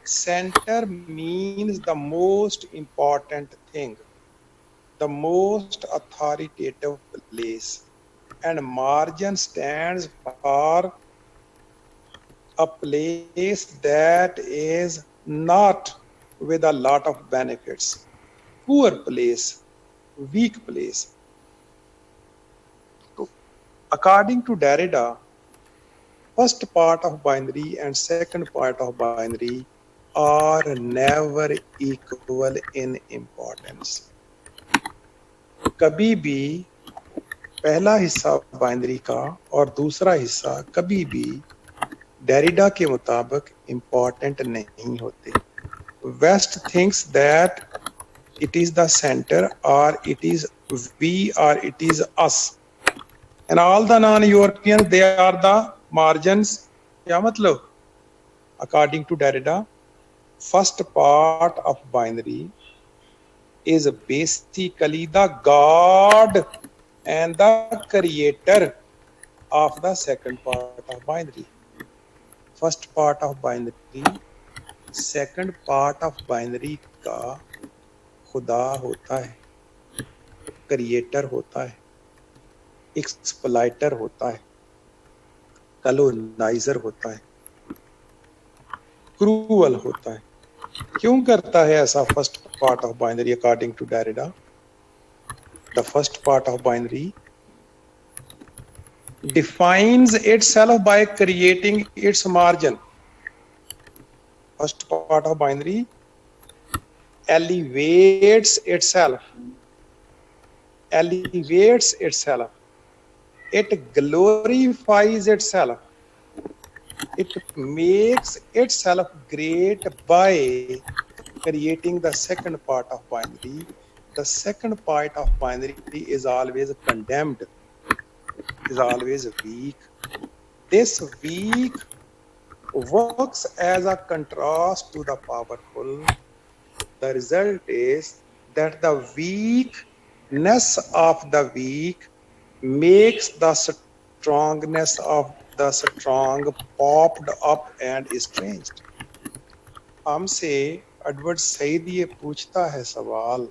center means the most important thing, the most authoritative place, and margin stands for a place that is not with a lot of benefits, poor place, weak place. According to Derrida, first part of binary and second part of binary are never equal in importance. کبھی بھی پہلا حصہ binary کا اور دوسرا حصہ کبھی بھی ڈیریڈا کے مطابق امپورٹنٹ نہیں ہوتے. West thinks that it is the center or it is we or it is us. And all the non-Europeans, they are the margins. کیا مطلب؟ According to Derrida, first part of binary is basically the God and the creator. of the second part of binary. First part of binary, second part of binary का खुदा होता है, creator होता है, एक्सप्लॉइटर होता है, कलोनाइजर होता है, क्रूअल होता है. क्यों करता है ऐसा first part of binary according to Derrida? The first part of binary defines itself by creating its margin. First part of binary elevates itself. It glorifies itself. It makes itself great by creating the second part of binary. The second part of binary is always condemned, is always weak. This weak works as a contrast to the powerful. The result is that the weakness of the weak makes the strongness of the strong popped up and estranged. हमसे Edward Said ये पूछता है सवाल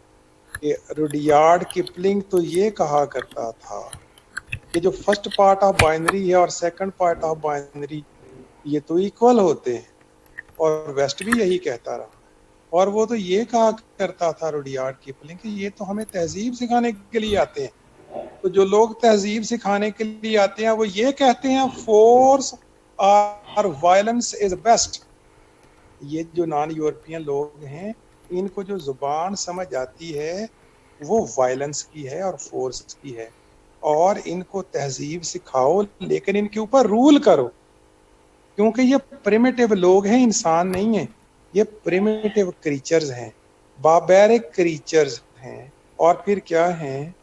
कि Rudyard Kipling तो ये कहा करता था कि जो फर्स्ट पार्ट ऑफ बाइनरी है और सेकंड पार्ट ऑफ बाइनरी ये तो इक्वल होते हैं, और वेस्ट भी यही कहता रहा. और वो तो ये कहा करता था रुडयार्ड किपलिंग कि ये तो हमें तहजीब सिखाने के लिए आते हैं. तो जो लोग तहजीब सिखाने के लिए आते हैं वो ये कहते हैं फोर्स और वायलेंस इज बेस्ट. ये जो नॉन यूरोपियन लोग हैं इनको जो जुबान समझ आती है वो वायलेंस की है और फोर्स की है, और इनको तहजीब सिखाओ लेकिन इनके ऊपर रूल करो, क्योंकि ये प्रिमिटिव लोग हैं, इंसान नहीं है. ये प्रिमिटिव क्रीचर्स हैं, बारबैरिक क्रीचर्स हैं. और फिर क्या है,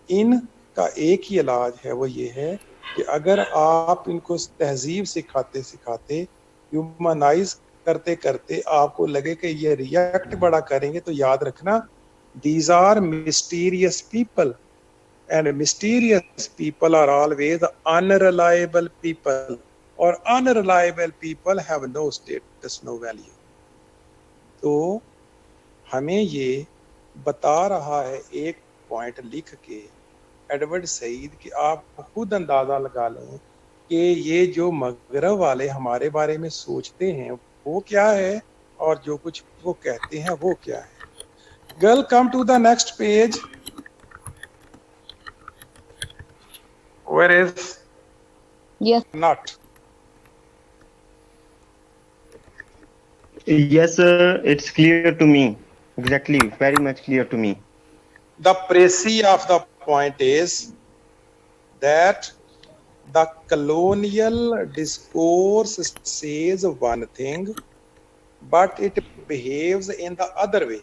इनका एक ही इलाज है, वो ये है कि अगर आप इनको तहजीब सिखाते सिखाते ह्यूमनाइज करते करते आपको लगे कि ये रिएक्ट बड़ा करेंगे, तो याद रखना these are mysterious people, and mysterious people are always unreliable people, or unreliable people have no status, no value. तो हमें ये बता रहा है एक पॉइंट लिख के एडवर्ड सईद कि आप खुद अंदाजा लगा लें कि ये जो मगरब वाले हमारे बारे में सोचते हैं वो क्या है और जो कुछ वो कहते हैं वो क्या है. Girl, come to the next page. Where is Yes. not? Yes, sir, it's clear to me. Exactly, very much clear to me. The précis of the point is that the colonial discourse says one thing, but it behaves in the other way.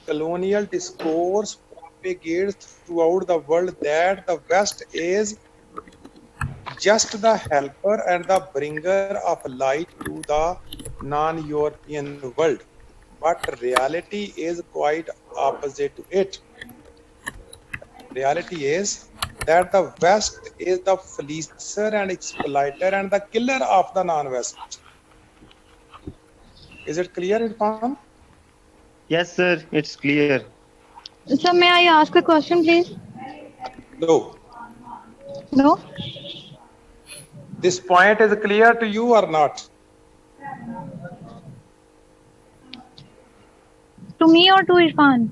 Colonial discourse propagates throughout the world that the West is just the helper and the bringer of light to the non-European world. But reality is quite opposite to it. Reality is that the West is the fleecer and exploiter and the killer of the non-West. Is it clear, Irfan? Yes, sir, it's clear. Sir, may I ask a question, please? No. No? This point is clear to you or not? To me or to Irfan?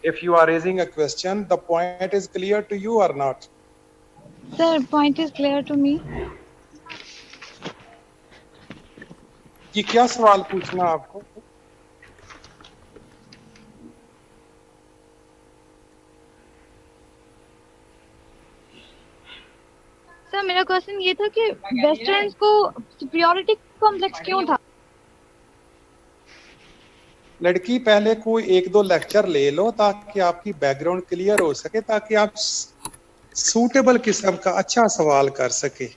If you are raising a question, the point is clear to you or not? Sir, point is clear to me. कि क्या सवाल पूछना आपको? Sir, मेरा question ये था कि westerns को सुपीरियरिटी कॉम्प्लेक्स क्यों था? लड़की, पहले कोई एक दो लेक्चर ले लो ताकि आपकी बैकग्राउंड क्लियर हो सके, ताकि आप सूटेबल किस्म का अच्छा सवाल कर सके.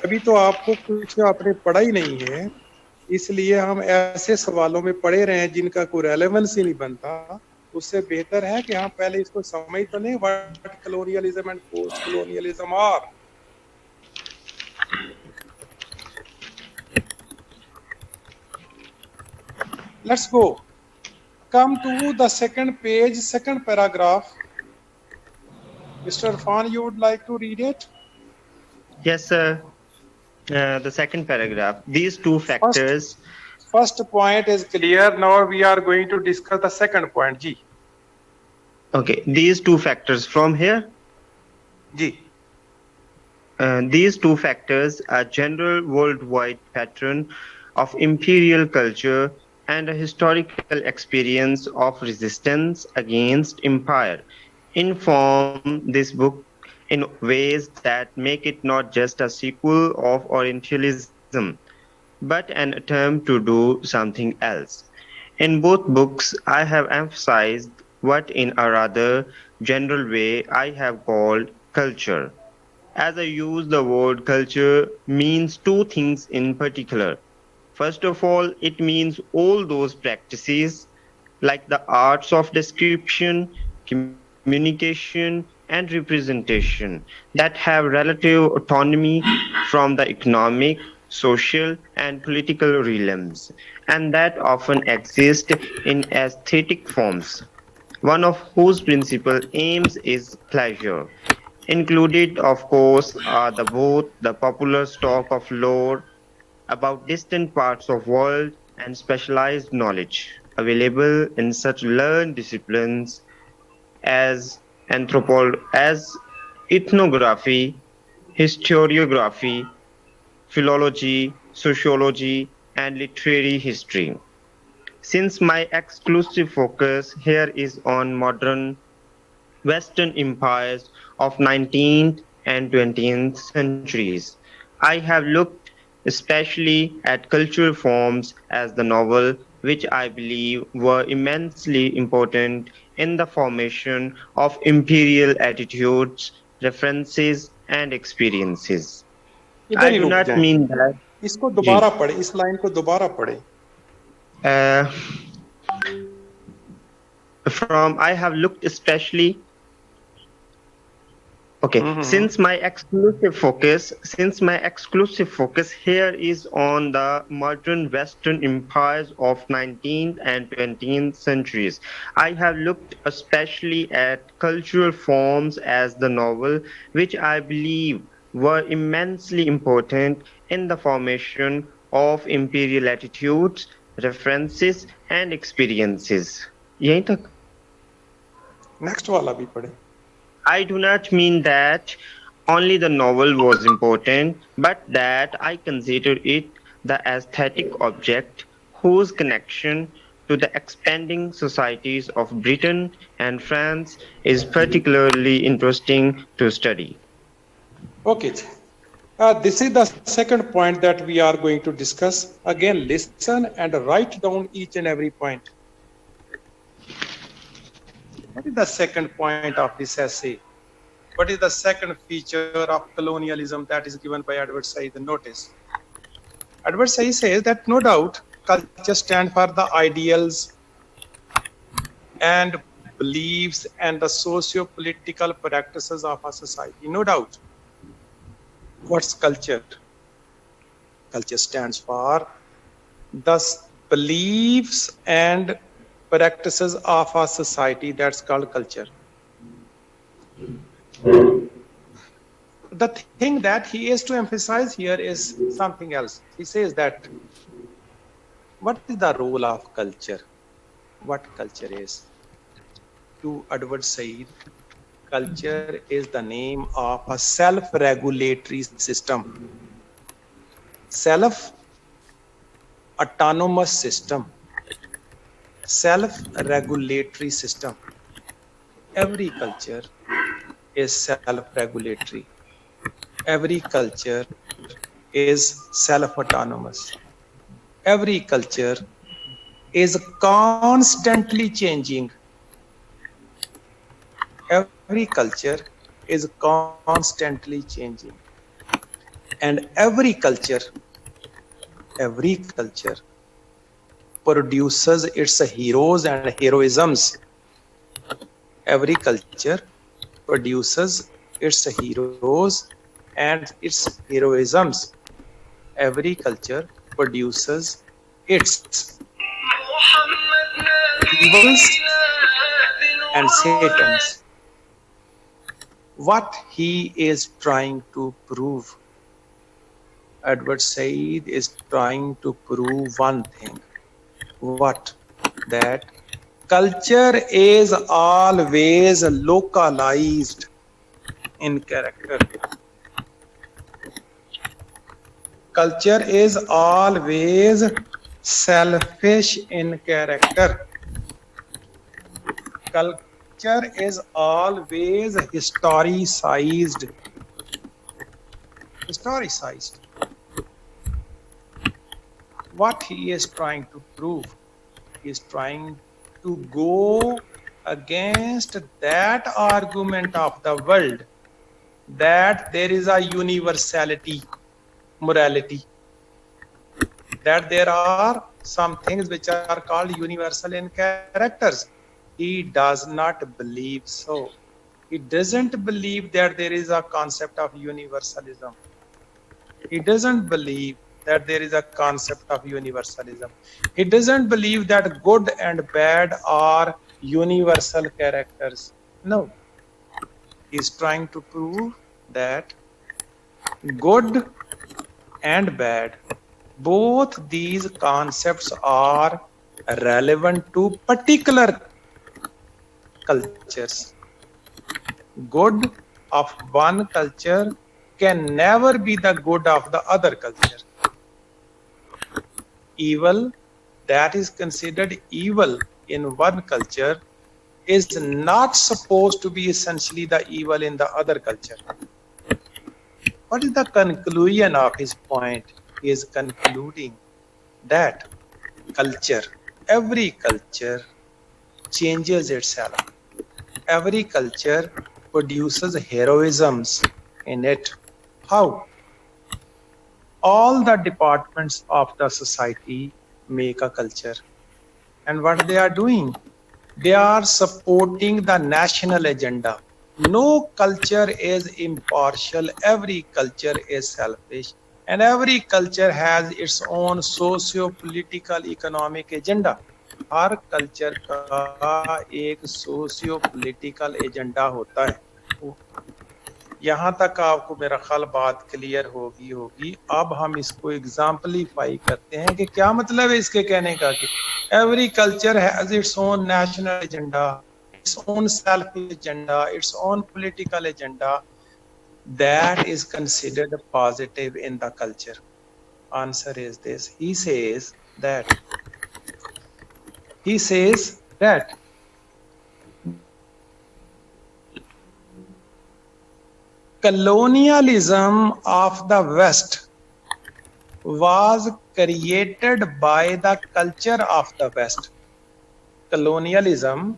अभी तो आपको कुछ आपने पढ़ा ही नहीं है, इसलिए हम ऐसे सवालों में पढ़े रहे हैं जिनका कोई रेलेवेंस ही नहीं बनता. उससे बेहतर है कि हम पहले इसको समझ तो लें what colonialism and post colonialism are. Let's go. Come to the second page, second paragraph. Mr. Irfan, you would like to read it? Yes, sir. The second paragraph. These two First, factors. first point is clear. Now we are going to discuss the second point. Ji. Okay, these two factors from here. Ji. These two factors are general worldwide pattern of imperial culture and a historical experience of resistance against empire inform this book in ways that make it not just a sequel of Orientalism, but an attempt to do something else. In both books, I have emphasized what in a rather general way I have called culture. As I use the word culture means two things in particular. First of all, it means all those practices like the arts of description, communication, and representation that have relative autonomy from the economic, social, and political realms, and that often exist in aesthetic forms, one of whose principal aims is pleasure. Included, of course, are both the popular stock of lore about distant parts of world and specialized knowledge available in such learned disciplines as as ethnography, historiography, philology, sociology, and literary history. Since my exclusive focus here is on modern Western empires of 19th and 20th centuries, I have looked especially at cultural forms as the novel, which I believe were immensely important in the formation of imperial attitudes, references, and experiences. इधर I he do रुक not जाएं. mean that. इसको जी, दोबारा पढ़े, इस line को दोबारा पढ़े. uh, from I have looked especially. Okay, Mm-hmm. since my exclusive focus here is on the modern Western empires of 19th and 20th centuries, I have looked especially at cultural forms as the novel, which I believe were immensely important in the formation of imperial attitudes, references, and experiences. यहीं तक? Next वाला भी पढ़े. I do not mean that only the novel was important, but that I consider it the aesthetic object whose connection to the expanding societies of Britain and France is particularly interesting to study. Okay. This is the second point that we are going to discuss. Again, listen and write down each and every point. What is the second point of this essay? What is the second feature of colonialism that is given by Edward Said? Notice. Edward Said says that no doubt culture stands for the ideals and beliefs and the socio-political practices of a society. No doubt. What's culture? Culture stands for the beliefs and practices of a society. That's called culture. The thing that he is to emphasize here is something else. He says that what is the role of culture? What culture is? To Edward Said, culture is the name of a self-regulatory system, self-autonomous system, self-regulatory system. Every culture is self-regulatory. Every culture is self-autonomous. Every culture is constantly changing. Every culture is constantly changing. And every culture produces its heroes and heroisms. Every culture produces its heroes and its heroisms. Every culture produces its evils and satans. What he is trying to prove, Edward Said is trying to prove one thing. What? That culture is always localized in character. Culture is always selfish in character. Culture is always historicized. Historicized. What he is trying to prove? He is trying to go against that argument of the world that there is a universality, morality, that there are some things which are called universal in characters. He does not believe so. He doesn't believe that there is a concept of universalism. He doesn't believe that there is a concept of universalism. He doesn't believe that good and bad are universal characters. No. He's trying to prove that good and bad, both these concepts are relevant to particular cultures. Good of one culture can never be the good of the other culture. Evil that is considered evil in one culture is not supposed to be essentially the evil in the other culture. What is the conclusion of his point? He is concluding that culture, every culture changes itself. Every culture produces heroisms in it. How? All the departments of the society make a culture. And what they are doing? They are supporting the national agenda. No culture is impartial. Every culture is selfish. And every culture has its own socio-political economic agenda. Her culture का एक socio political agenda होता है। यहाँ तक आपको मेरा ख्याल बात क्लियर होगी। अब हम इसको एग्जाम्पलीफाई करते हैं कि क्या मतलब है इसके कहने का कि every culture has its own national agenda, its own self agenda, its own political agenda that is considered positive in the culture. Answer is this. He says that colonialism of the West was created by the culture of the West. Colonialism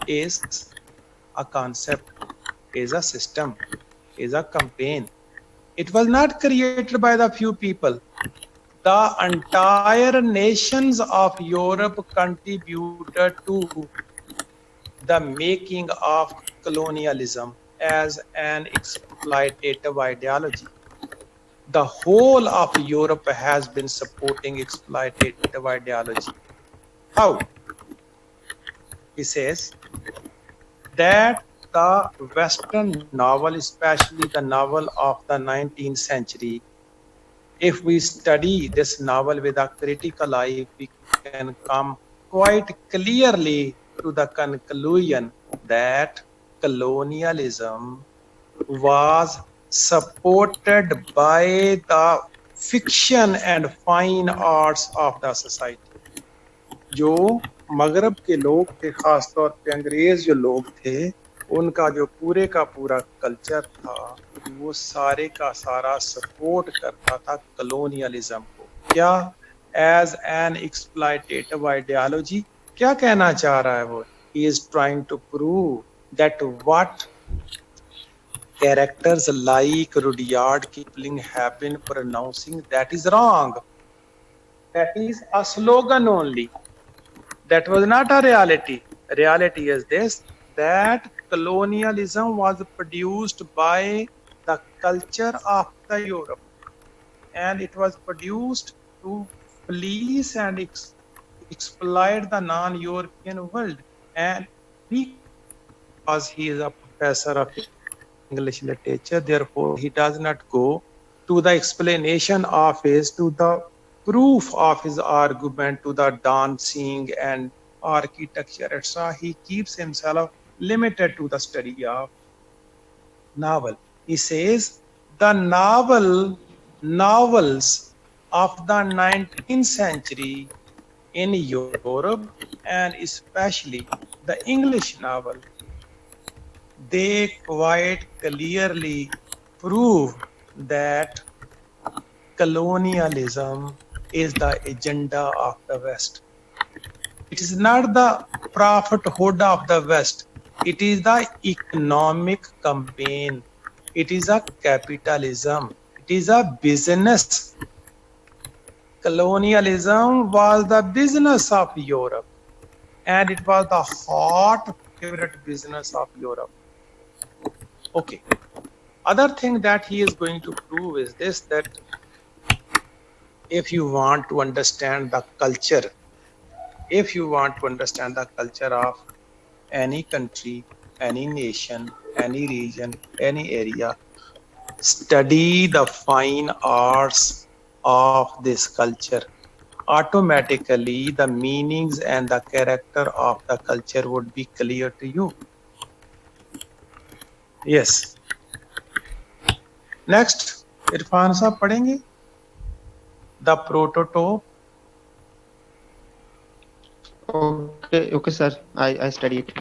is a concept, is a system, is a campaign. It was not created by the few people. The entire nations of Europe contributed to the making of colonialism as an exploitative ideology. The whole of Europe has been supporting exploitative ideology. How? He says that the Western novel, especially the novel of the 19th century, if we study this novel with a critical eye, we can come quite clearly to the conclusion that colonialism was supported by the fiction and fine arts of the society. जो मगरब के लोग थे, खास तौर पे अंग्रेज जो लोग थे, उनका जो पूरे का पूरा कल्चर था वो सारे का सारा सपोर्ट करता था कलोनियलिज्म को। क्या? As an exploitative ideology. क्या कहना चाह रहा है वो? He is trying to prove that what characters like Rudyard Kipling have been pronouncing, that is wrong. That is a slogan only. That was not a reality. Reality is this, that colonialism was produced by the culture of the Europe, and it was produced to fleece and exploit the non-European world. And because he is a professor of English literature, therefore he does not go to the explanation of his, to the proof of his argument, to the dancing and architecture, etc. He keeps himself limited to the study of novel. He says the novels of the 19th century in Europe, and especially the English novel, they quite clearly prove that colonialism is the agenda of the West. It is not the prophethood of the West. It is the economic campaign. It is a capitalism. It is a business. Colonialism was the business of Europe, and it was the hot favorite business of Europe. Okay. Other thing that he is going to prove is this, that if you want to understand the culture, if you want to understand the culture of any country, any nation, any region, any area, study the fine arts of this culture. Automatically, the meanings and the character of the culture would be clear to you. Yes. Next, Irfan साहब पढ़ेंगे the prototype. Okay, sir. I study it.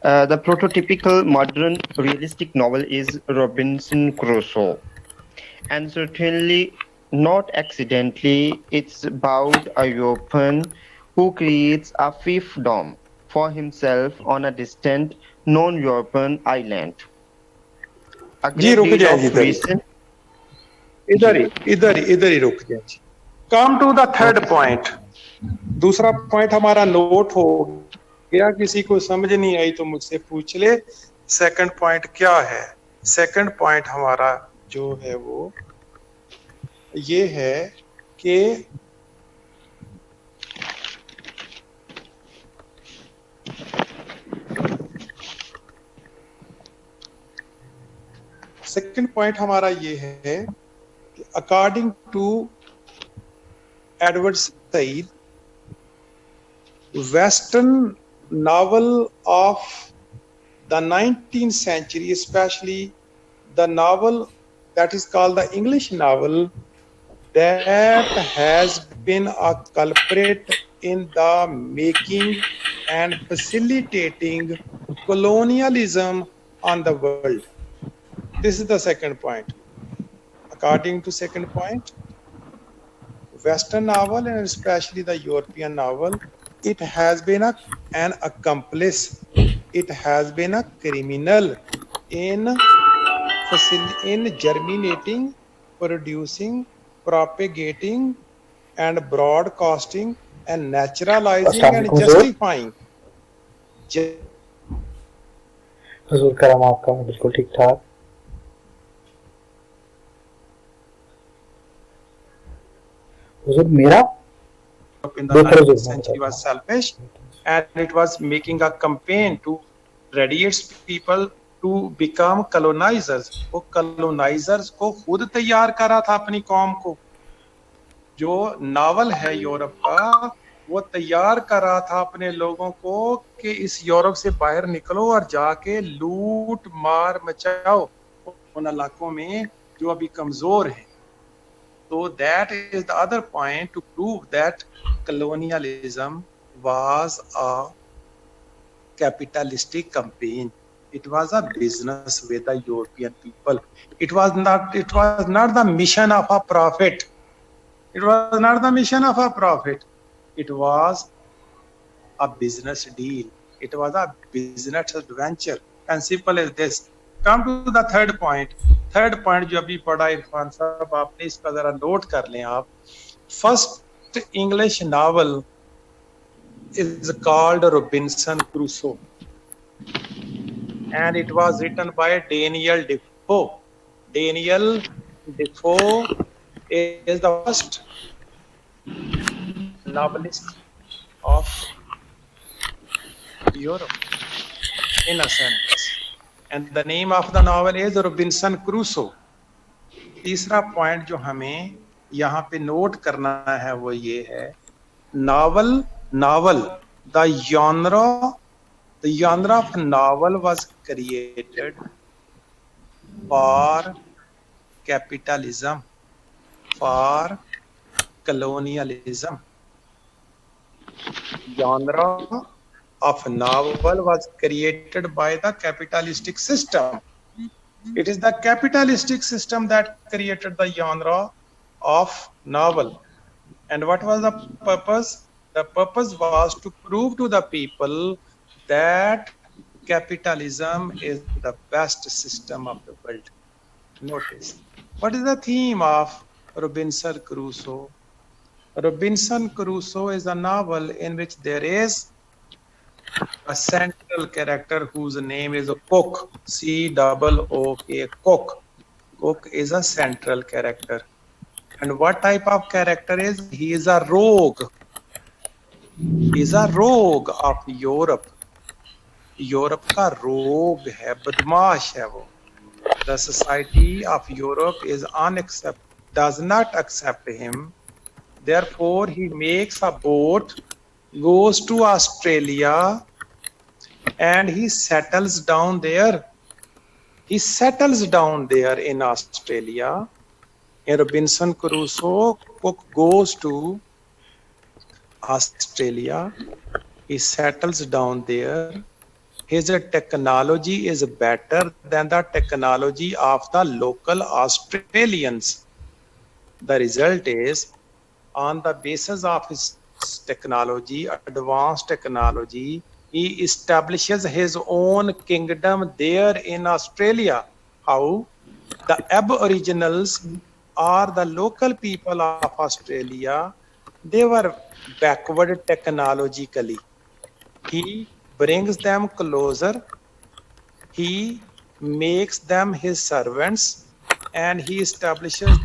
The prototypical modern realistic novel is Robinson Crusoe, and certainly not accidentally, it's about a European who creates a fiefdom for himself on a distant, non-European island. A ji great रुक deal जाए of ji, recent. इधर ही रुक जाए जी. Come to the third point. दूसरा point हमारा note हो गया, किसी को समझ नहीं आई तो मुझसे पूछ ले. सेकंड पॉइंट क्या है? सेकंड पॉइंट हमारा जो है वो ये है कि सेकंड पॉइंट हमारा ये है कि according to Edward Said, Western novel of the 19th century, especially the novel that is called the English novel, that has been a culprit in the making and facilitating colonialism on the world. This is the second point. According to second point, Western novel and especially the European novel, it has been an accomplice, it has been a criminal in germinating, producing, propagating, and broadcasting, and naturalizing and justifying. हुजूर करम आपका बिल्कुल ठीक ठाक. हुजूर मेरा in the 19th century was selfish, and it was making a campaign to radiate people to become colonizers. वो colonizers को खुद तैयार करा था अपनी कौम को. जो नावल है यूरोप का, वो तैयार करा था अपने लोगों को कि इस यूरोप से बाहर निकलो और जाके लूट मार मचाओ उन इलाकों में जो अभी कमजोर हैं. So that is the other point to prove that colonialism was a capitalistic campaign. It was a business with the European people. It was not the mission of a prophet. It was not the mission of a prophet. It was a business deal. It was a business adventure. And simple as this. Come to the third point. Third point जो अभी पढ़ा इरफान साहब, आपने इसका जरा note कर लें आप. First English novel is called Robinson Crusoe, and it was written by Daniel Defoe. Daniel Defoe is the first novelist of Europe, in a sense. And the name of the novel is Robinson Crusoe. तीसरा point जो हमें यहाँ पे note करना है वो ये है, novel, the genre of novel was created for capitalism, for colonialism. Genre of novel was created by the capitalistic system. It is the capitalistic system that created the genre of novel. And what was the purpose? The purpose was to prove to the people that capitalism is the best system of the world. Notice, what is the theme of Robinson Crusoe? Robinson Crusoe is a novel in which there is a central character whose name is Cook, C-O-O-K, Cook. Cook is a central character. And what type of character is? He is a rogue. He is a rogue of Europe. Europe का रोग है, बदमाश है वो. The society of Europe is does not accept him. Therefore, he makes a boat, goes to Australia, and he settles down there. He settles down there in Australia. In Robinson Crusoe, Cook goes to Australia. He settles down there. His technology is better than the technology of the local Australians. The result is, on the basis of his technology, advanced technology, he establishes his own kingdom there in Australia. How? The Aboriginals are the local people of Australia. They were backward technologically. He brings them closer. He makes them his servants, and he establishes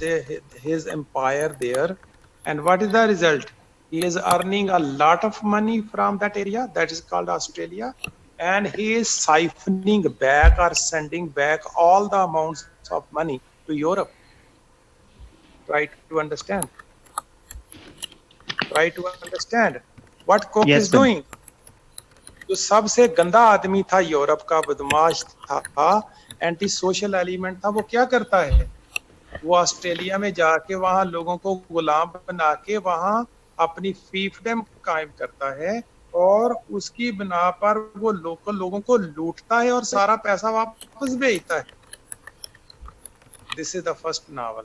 his empire there. And what is the result? He is earning a lot of money from that area that is called Australia, and he is siphoning back or sending back all the amounts of money to Europe. Try to understand. Try to understand what Cook is doing. जो सबसे गंदा आदमी था Europe का, बदमाश था, anti social element था, वो क्या करता है? वो ऑस्ट्रेलिया में जाके वहां लोगों को गुलाम बना के वहां अपनी फीफडम कायम करता है, और उसकी बिना पर वो लोकल लोगों को लूटता है और सारा पैसा वापस भेजता है. This is the first novel.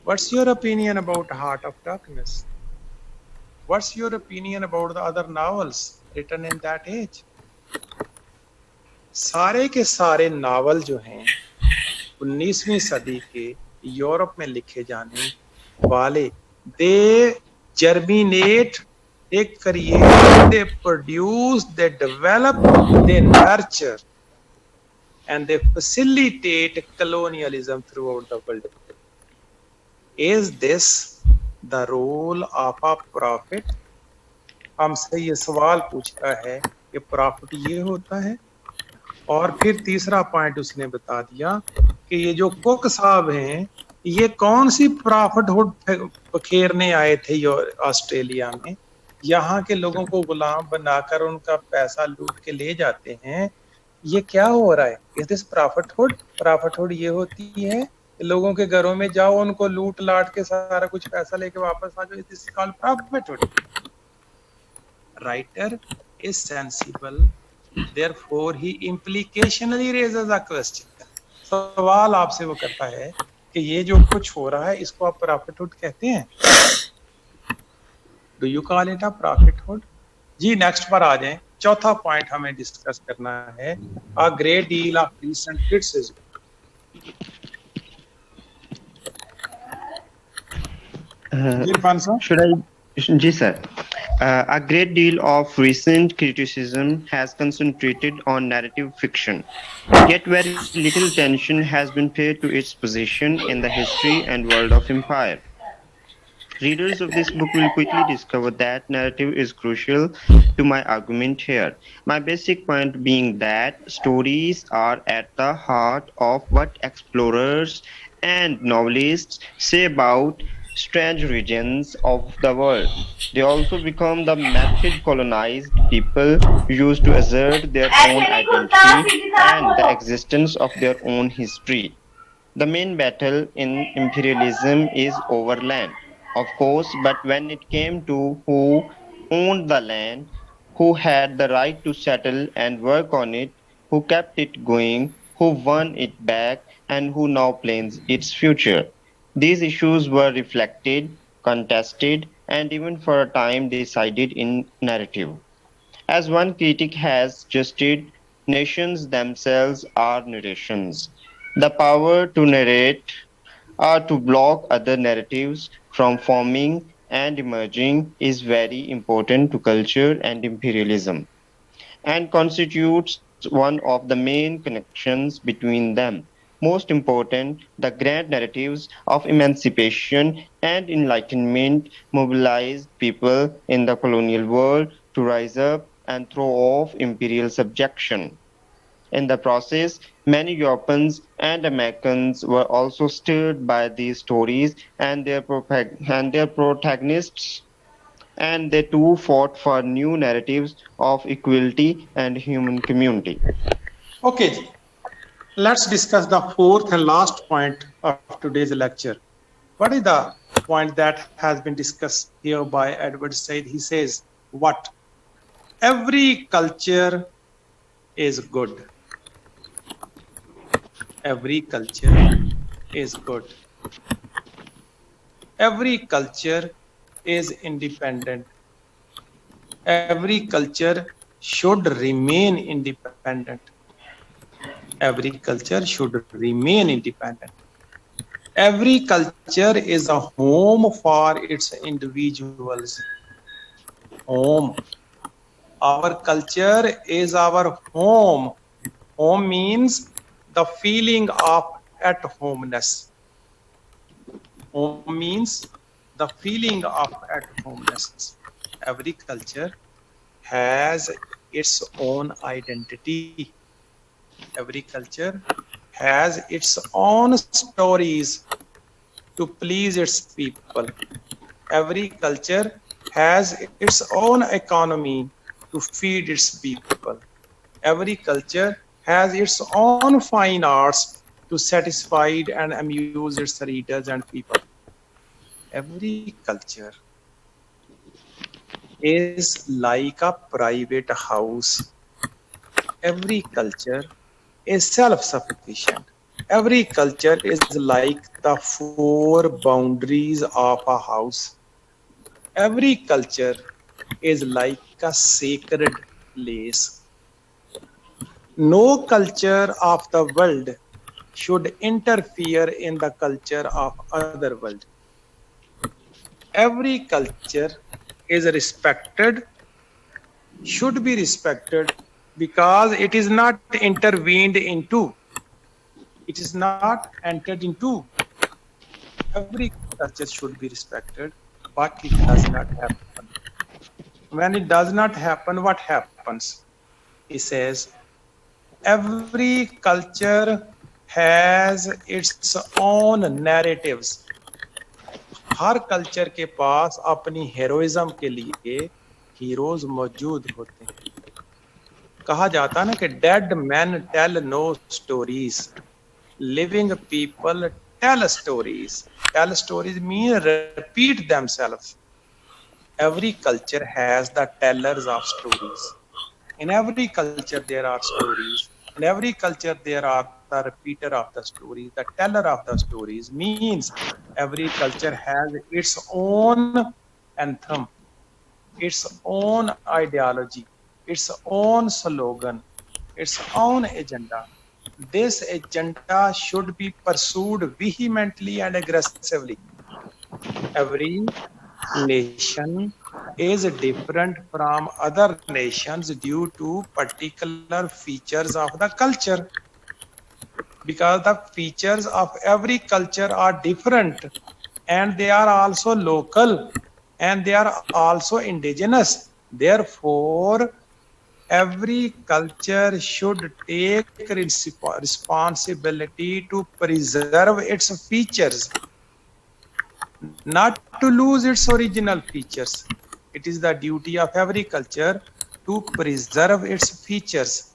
What's your opinion about heart of darkness? What's your opinion about the other novels written in that age? सारे के सारे नावल जो हैं 19वीं सदी के यूरोप में लिखे जाने वाले, they germinate, they create, they produce, they develop, they nurture, and they facilitate colonialism throughout the world. Is this the role of a prophet? हमसे ये सवाल पूछता है कि प्रॉफिट ये होता है. और फिर तीसरा पॉइंट उसने बता दिया कि ये जो कुक साहब हैं, ये कौन सी प्रॉफिट बखेरने आए थे ऑस्ट्रेलिया में, यहाँ के लोगों को गुलाम बनाकर उनका पैसा लूट के ले जाते हैं. ये क्या हो रहा है? Is this prophethood? प्रॉफिटहुड ये होती है लोगों के घरों में जाओ, उनको लूट लाट के सारा कुछ पैसा लेके वापस आ जाओ. This is called prophethood. Writer is sensible, therefore he implicationally raises a question. सवाल आपसे वो करता है कि ये जो कुछ हो रहा है इसको आप प्रॉफिटहुड कहते हैं? Do you call it a prophethood? जी नेक्स्ट पर आ जाएं. चौथा पॉइंट हमें डिस्कस करना है, a great deal of recent criticism. Should I? जी sir. A great deal of recent criticism has concentrated on narrative fiction, yet very little attention has been paid to its position in the history and world of empire. Readers of this book will quickly discover that narrative is crucial to my argument here. My basic point being that stories are at the heart of what explorers and novelists say about strange regions of the world. They also become the method colonized people use to assert their own identity and the existence of their own history. The main battle in imperialism is over land, of course, but when it came to who owned the land, who had the right to settle and work on it, who kept it going, who won it back, and who now plans its future. These issues were reflected, contested, and even for a time decided in narrative. As one critic has suggested, nations themselves are narrations. The power to narrate or to block other narratives from forming and emerging is very important to culture and imperialism, and constitutes one of the main connections between them. Most important, the grand narratives of emancipation and enlightenment mobilized people in the colonial world to rise up and throw off imperial subjection. In the process, many Europeans and Americans were also stirred by these stories and their protagonists, and they too fought for new narratives of equality and human community. Okay, let's discuss the fourth and last point of today's lecture. What is the point that has been discussed here by Edward Said? He says, what? Every culture is good. Every culture is good. Every culture is independent. Every culture should remain independent. Every culture should remain independent. Every culture is a home for its individuals. Home. Our culture is our home. Home means the feeling of at homeness. Home means the feeling of at homeness. Every culture has its own identity. Every culture has its own stories to please its people. Every culture has its own economy to feed its people. Every culture has its own fine arts to satisfy and amuse its readers and people. Every culture is like a private house. Every culture is self-sufficient. Every culture is like the four boundaries of a house. Every culture is like a sacred place. No culture of the world should interfere in the culture of other world. Every culture is respected, should be respected, because it is not intervened into. It is not entered into. Every culture should be respected, but it does not happen. When it does not happen, what happens? He says, every culture has its own narratives. Her culture के पास अपनी heroism के लिए heroes मौजूद होते हैं. कहा जाता है ना कि dead man tell no stories, living people tell stories. Tell stories mean repeat themselves. Every culture has the tellers of stories. In every culture there are stories. In every culture there are the repeater of the stories, the teller of the stories. Means every culture has its own anthem, its own ideology, its own slogan, its own agenda. This agenda should be pursued vehemently and aggressively. Every nation is different from other nations due to particular features of the culture, because the features of every culture are different, and they are also local, and they are also indigenous. Therefore, every culture should take responsibility to preserve its features, not to lose its original features. It is the duty of every culture to preserve its features,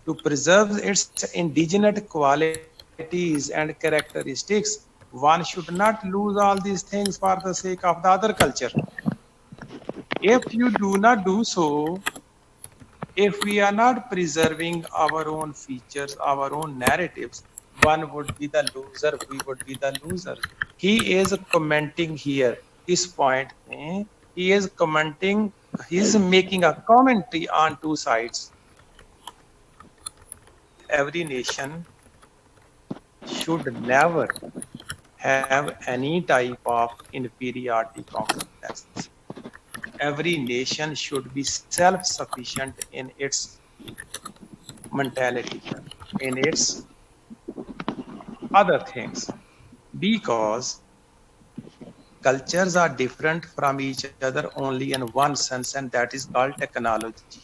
to preserve its indigenous qualities and characteristics. One should not lose all these things for the sake of the other culture. If you do not do so, if we are not preserving our own features, our own narratives, one would be the loser, we would be the losers. He is commenting here, this point, he is commenting, he is making a commentary on two sides. Every nation should never have any type of inferiority complex. Every nation should be self-sufficient in its mentality, in its other things, because cultures are different from each other only in one sense, and that is called technology.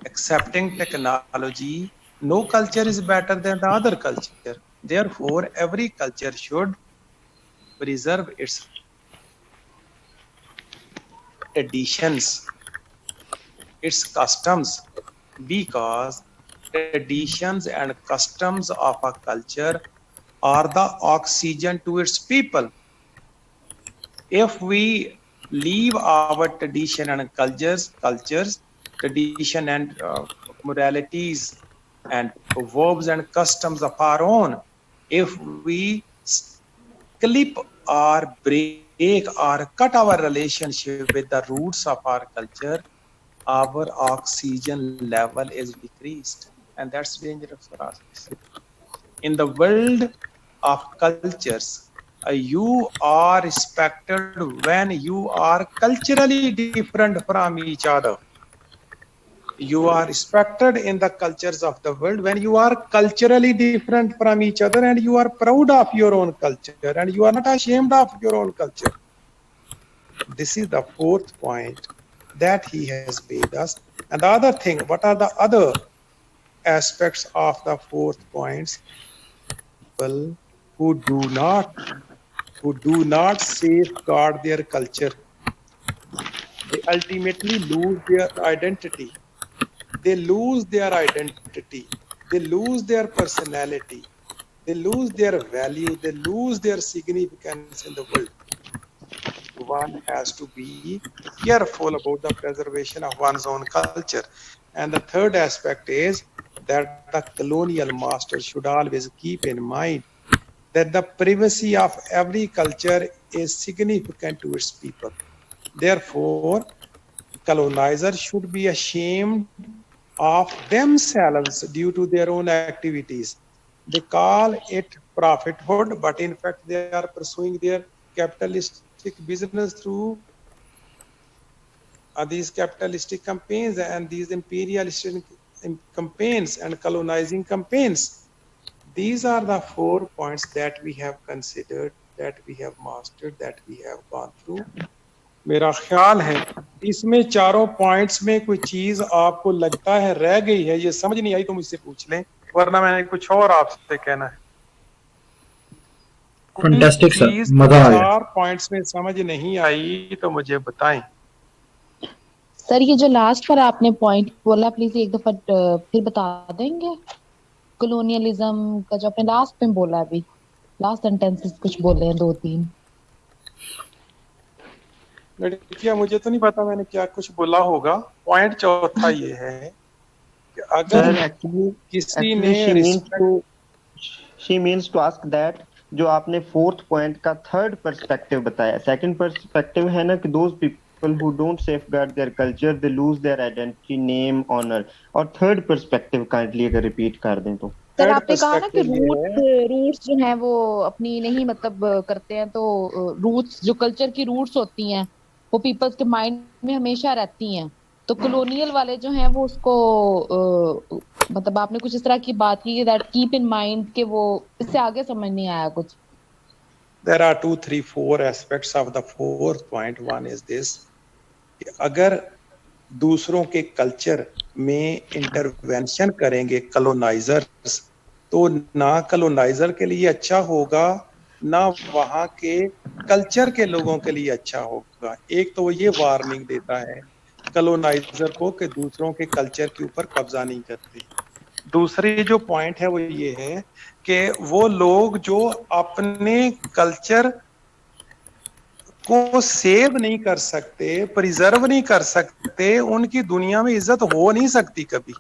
Accepting technology, no culture is better than the other culture. Therefore, every culture should preserve its traditions, its customs, because traditions and customs of a culture are the oxygen to its people. If we leave our tradition and tradition and moralities and verbs and customs of our own, if we clip or break or cut our relationship with the roots of our culture, our oxygen level is decreased, and that's dangerous for us. In the world of cultures, you are respected when you are culturally different from each other. You are respected in the cultures of the world when you are culturally different from each other, and you are proud of your own culture, and you are not ashamed of your own culture. This is the fourth point that he has made us. And the other thing, what are the other aspects of the fourth points? People who do not safeguard their culture, they ultimately lose their identity. They lose their identity. They lose their personality. They lose their value. They lose their significance in the world. One has to be careful about the preservation of one's own culture. And the third aspect is that the colonial master should always keep in mind that the privacy of every culture is significant to its people. Therefore, colonizers should be ashamed of themselves due to their own activities. They call it prophethood, but in fact, they are pursuing their capitalistic business through these capitalistic campaigns and these imperialistic campaigns and colonizing campaigns. These are the 4 points that we have considered, that we have mastered, that we have gone through. मेरा ख्याल है इसमें चारों points में कोई चीज आपको लगता है रह गई है, ये समझ नहीं आई तो मुझसे पूछ लें, वरना मैंने कुछ और आपसे कहना है. फैंटास्टिक सर, चीज मजा आ गया. 4 पॉइंट्स में समझ नहीं आई तो मुझे बताएं. सर ये जो लास्ट पर आपने पॉइंट बोला, प्लीज एक दफा फिर बता देंगे. कॉलोनियलिज्म का जो आपने लास्ट में बोला, अभी लास्ट सेंटेंसेस कुछ बोले हैं 2-3. लड़कियां, मुझे तो नहीं पता मैंने क्या कुछ बोला होगा. पॉइंट चौथा ये है कि अगर किसी ने she means to ask that जो आपने फोर्थ पॉइंट का थर्ड पर्सपेक्टिव बताया, सेकंड पर्सपेक्टिव है ना कि those people who don't safeguard their culture they lose their identity, name, honour, और थर्ड पर्सपेक्टिव काइंडली अगर रिपीट कर दें तो. सर आपने कहा ना कि रूट्स जो हैं वो अपनी नहीं मतलब करते हैं, तो रूट्स जो कल्चर की रूट्स होती हैं وہ پیپلز کے مائنڈ میں ہمیشہ رہتی ہیں. تو کلونیل والے جو ہیں وہ اس کو مطلب آپ نے کچھ اس طرح کی بات کی دیٹ کیپ ان مائنڈ کہ وہ اس سے آگے سمجھ نہیں آیا کچھ. There are 2, 3, 4 aspects of the fourth point. One is this کہ اگر دوسروں کے کلچر میں انٹروینشن کریں گے کلونائزرز تو نہ کلونائزر کے لیے اچھا ہوگا نہ وہاں کے کلچر کے لوگوں کے لیے اچھا ہوگا. ایک تو وہ یہ وارننگ دیتا ہے کلونائزر کو کہ دوسروں کے کلچر کے اوپر قبضہ نہیں کرتے. دوسری جو پوائنٹ ہے وہ یہ ہے کہ وہ لوگ جو اپنے کلچر کو سیو نہیں کر سکتے پریزرو نہیں کر سکتے ان کی دنیا میں عزت ہو نہیں سکتی کبھی,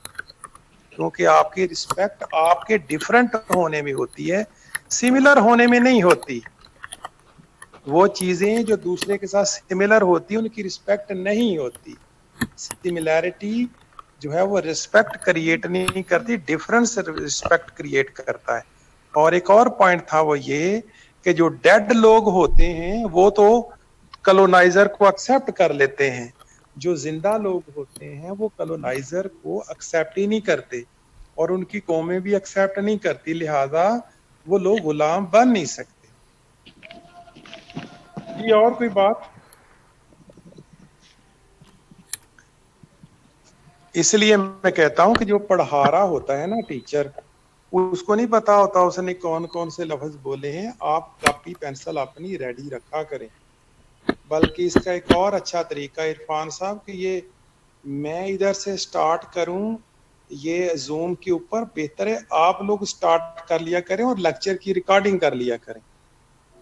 کیونکہ آپ کی رسپیکٹ آپ کے ڈیفرنٹ ہونے میں ہوتی ہے, سملر ہونے میں نہیں ہوتی. وہ چیزیں جو دوسرے کے ساتھ سملر ہوتی ان کی رسپیکٹ نہیں ہوتی. سملیرٹی جو ہے وہ رسپیکٹ کریٹ نہیں کرتی, ڈفرنس رسپیکٹ کریٹ کرتا ہے. اور ایک اور پوائنٹ تھا وہ یہ کہ جو ڈیڈ لوگ ہوتے ہیں وہ تو کلونائزر کو ایکسپٹ کر لیتے ہیں, جو زندہ لوگ ہوتے ہیں وہ کلونائزر کو ایکسپٹ ہی نہیں کرتے اور ان کی قومیں بھی ایکسپٹ نہیں کرتی, لہذا وہ لوگ غلام بن نہیں سکتے. جی اور کوئی بات؟ اس لیے میں کہتا ہوں کہ جو پڑھا رہا ہوتا ہے نا ٹیچر, اس کو نہیں پتا ہوتا اس نے کون کون سے لفظ بولے ہیں. آپ کاپی پینسل اپنی ریڈی رکھا کریں. بلکہ اس کا ایک اور اچھا طریقہ عرفان صاحب کہ یہ میں ادھر سے سٹارٹ کروں یہ زوم کے اوپر, بہتر ہے آپ لوگ سٹارٹ کر لیا کریں اور لیکچر کی ریکارڈنگ کر لیا کریں.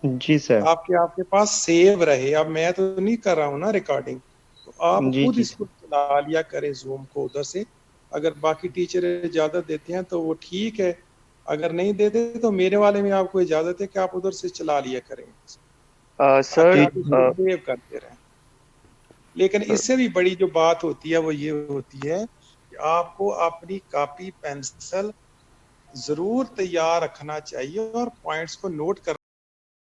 جی سر. آپ کے پاس سیو رہے. اب میں تو نہیں کر رہا ہوں نا ریکارڈنگ, تو آپ جی خود جی اس کو چلا لیا کریں زوم کو ادھر سے. اگر باقی ٹیچر اجازت دیتے ہیں تو وہ ٹھیک ہے, اگر نہیں دیتے تو میرے والے میں آپ کو اجازت ہے کہ آپ ادھر سے چلا لیا کریں سر تاکہ آپ اس کو سیو کرتے رہیں. لیکن اس سے بھی بڑی جو بات ہوتی ہے وہ یہ ہوتی ہے کہ آپ کو اپنی کاپی پینسل ضرور تیار رکھنا چاہیے اور پوائنٹس کو نوٹ کر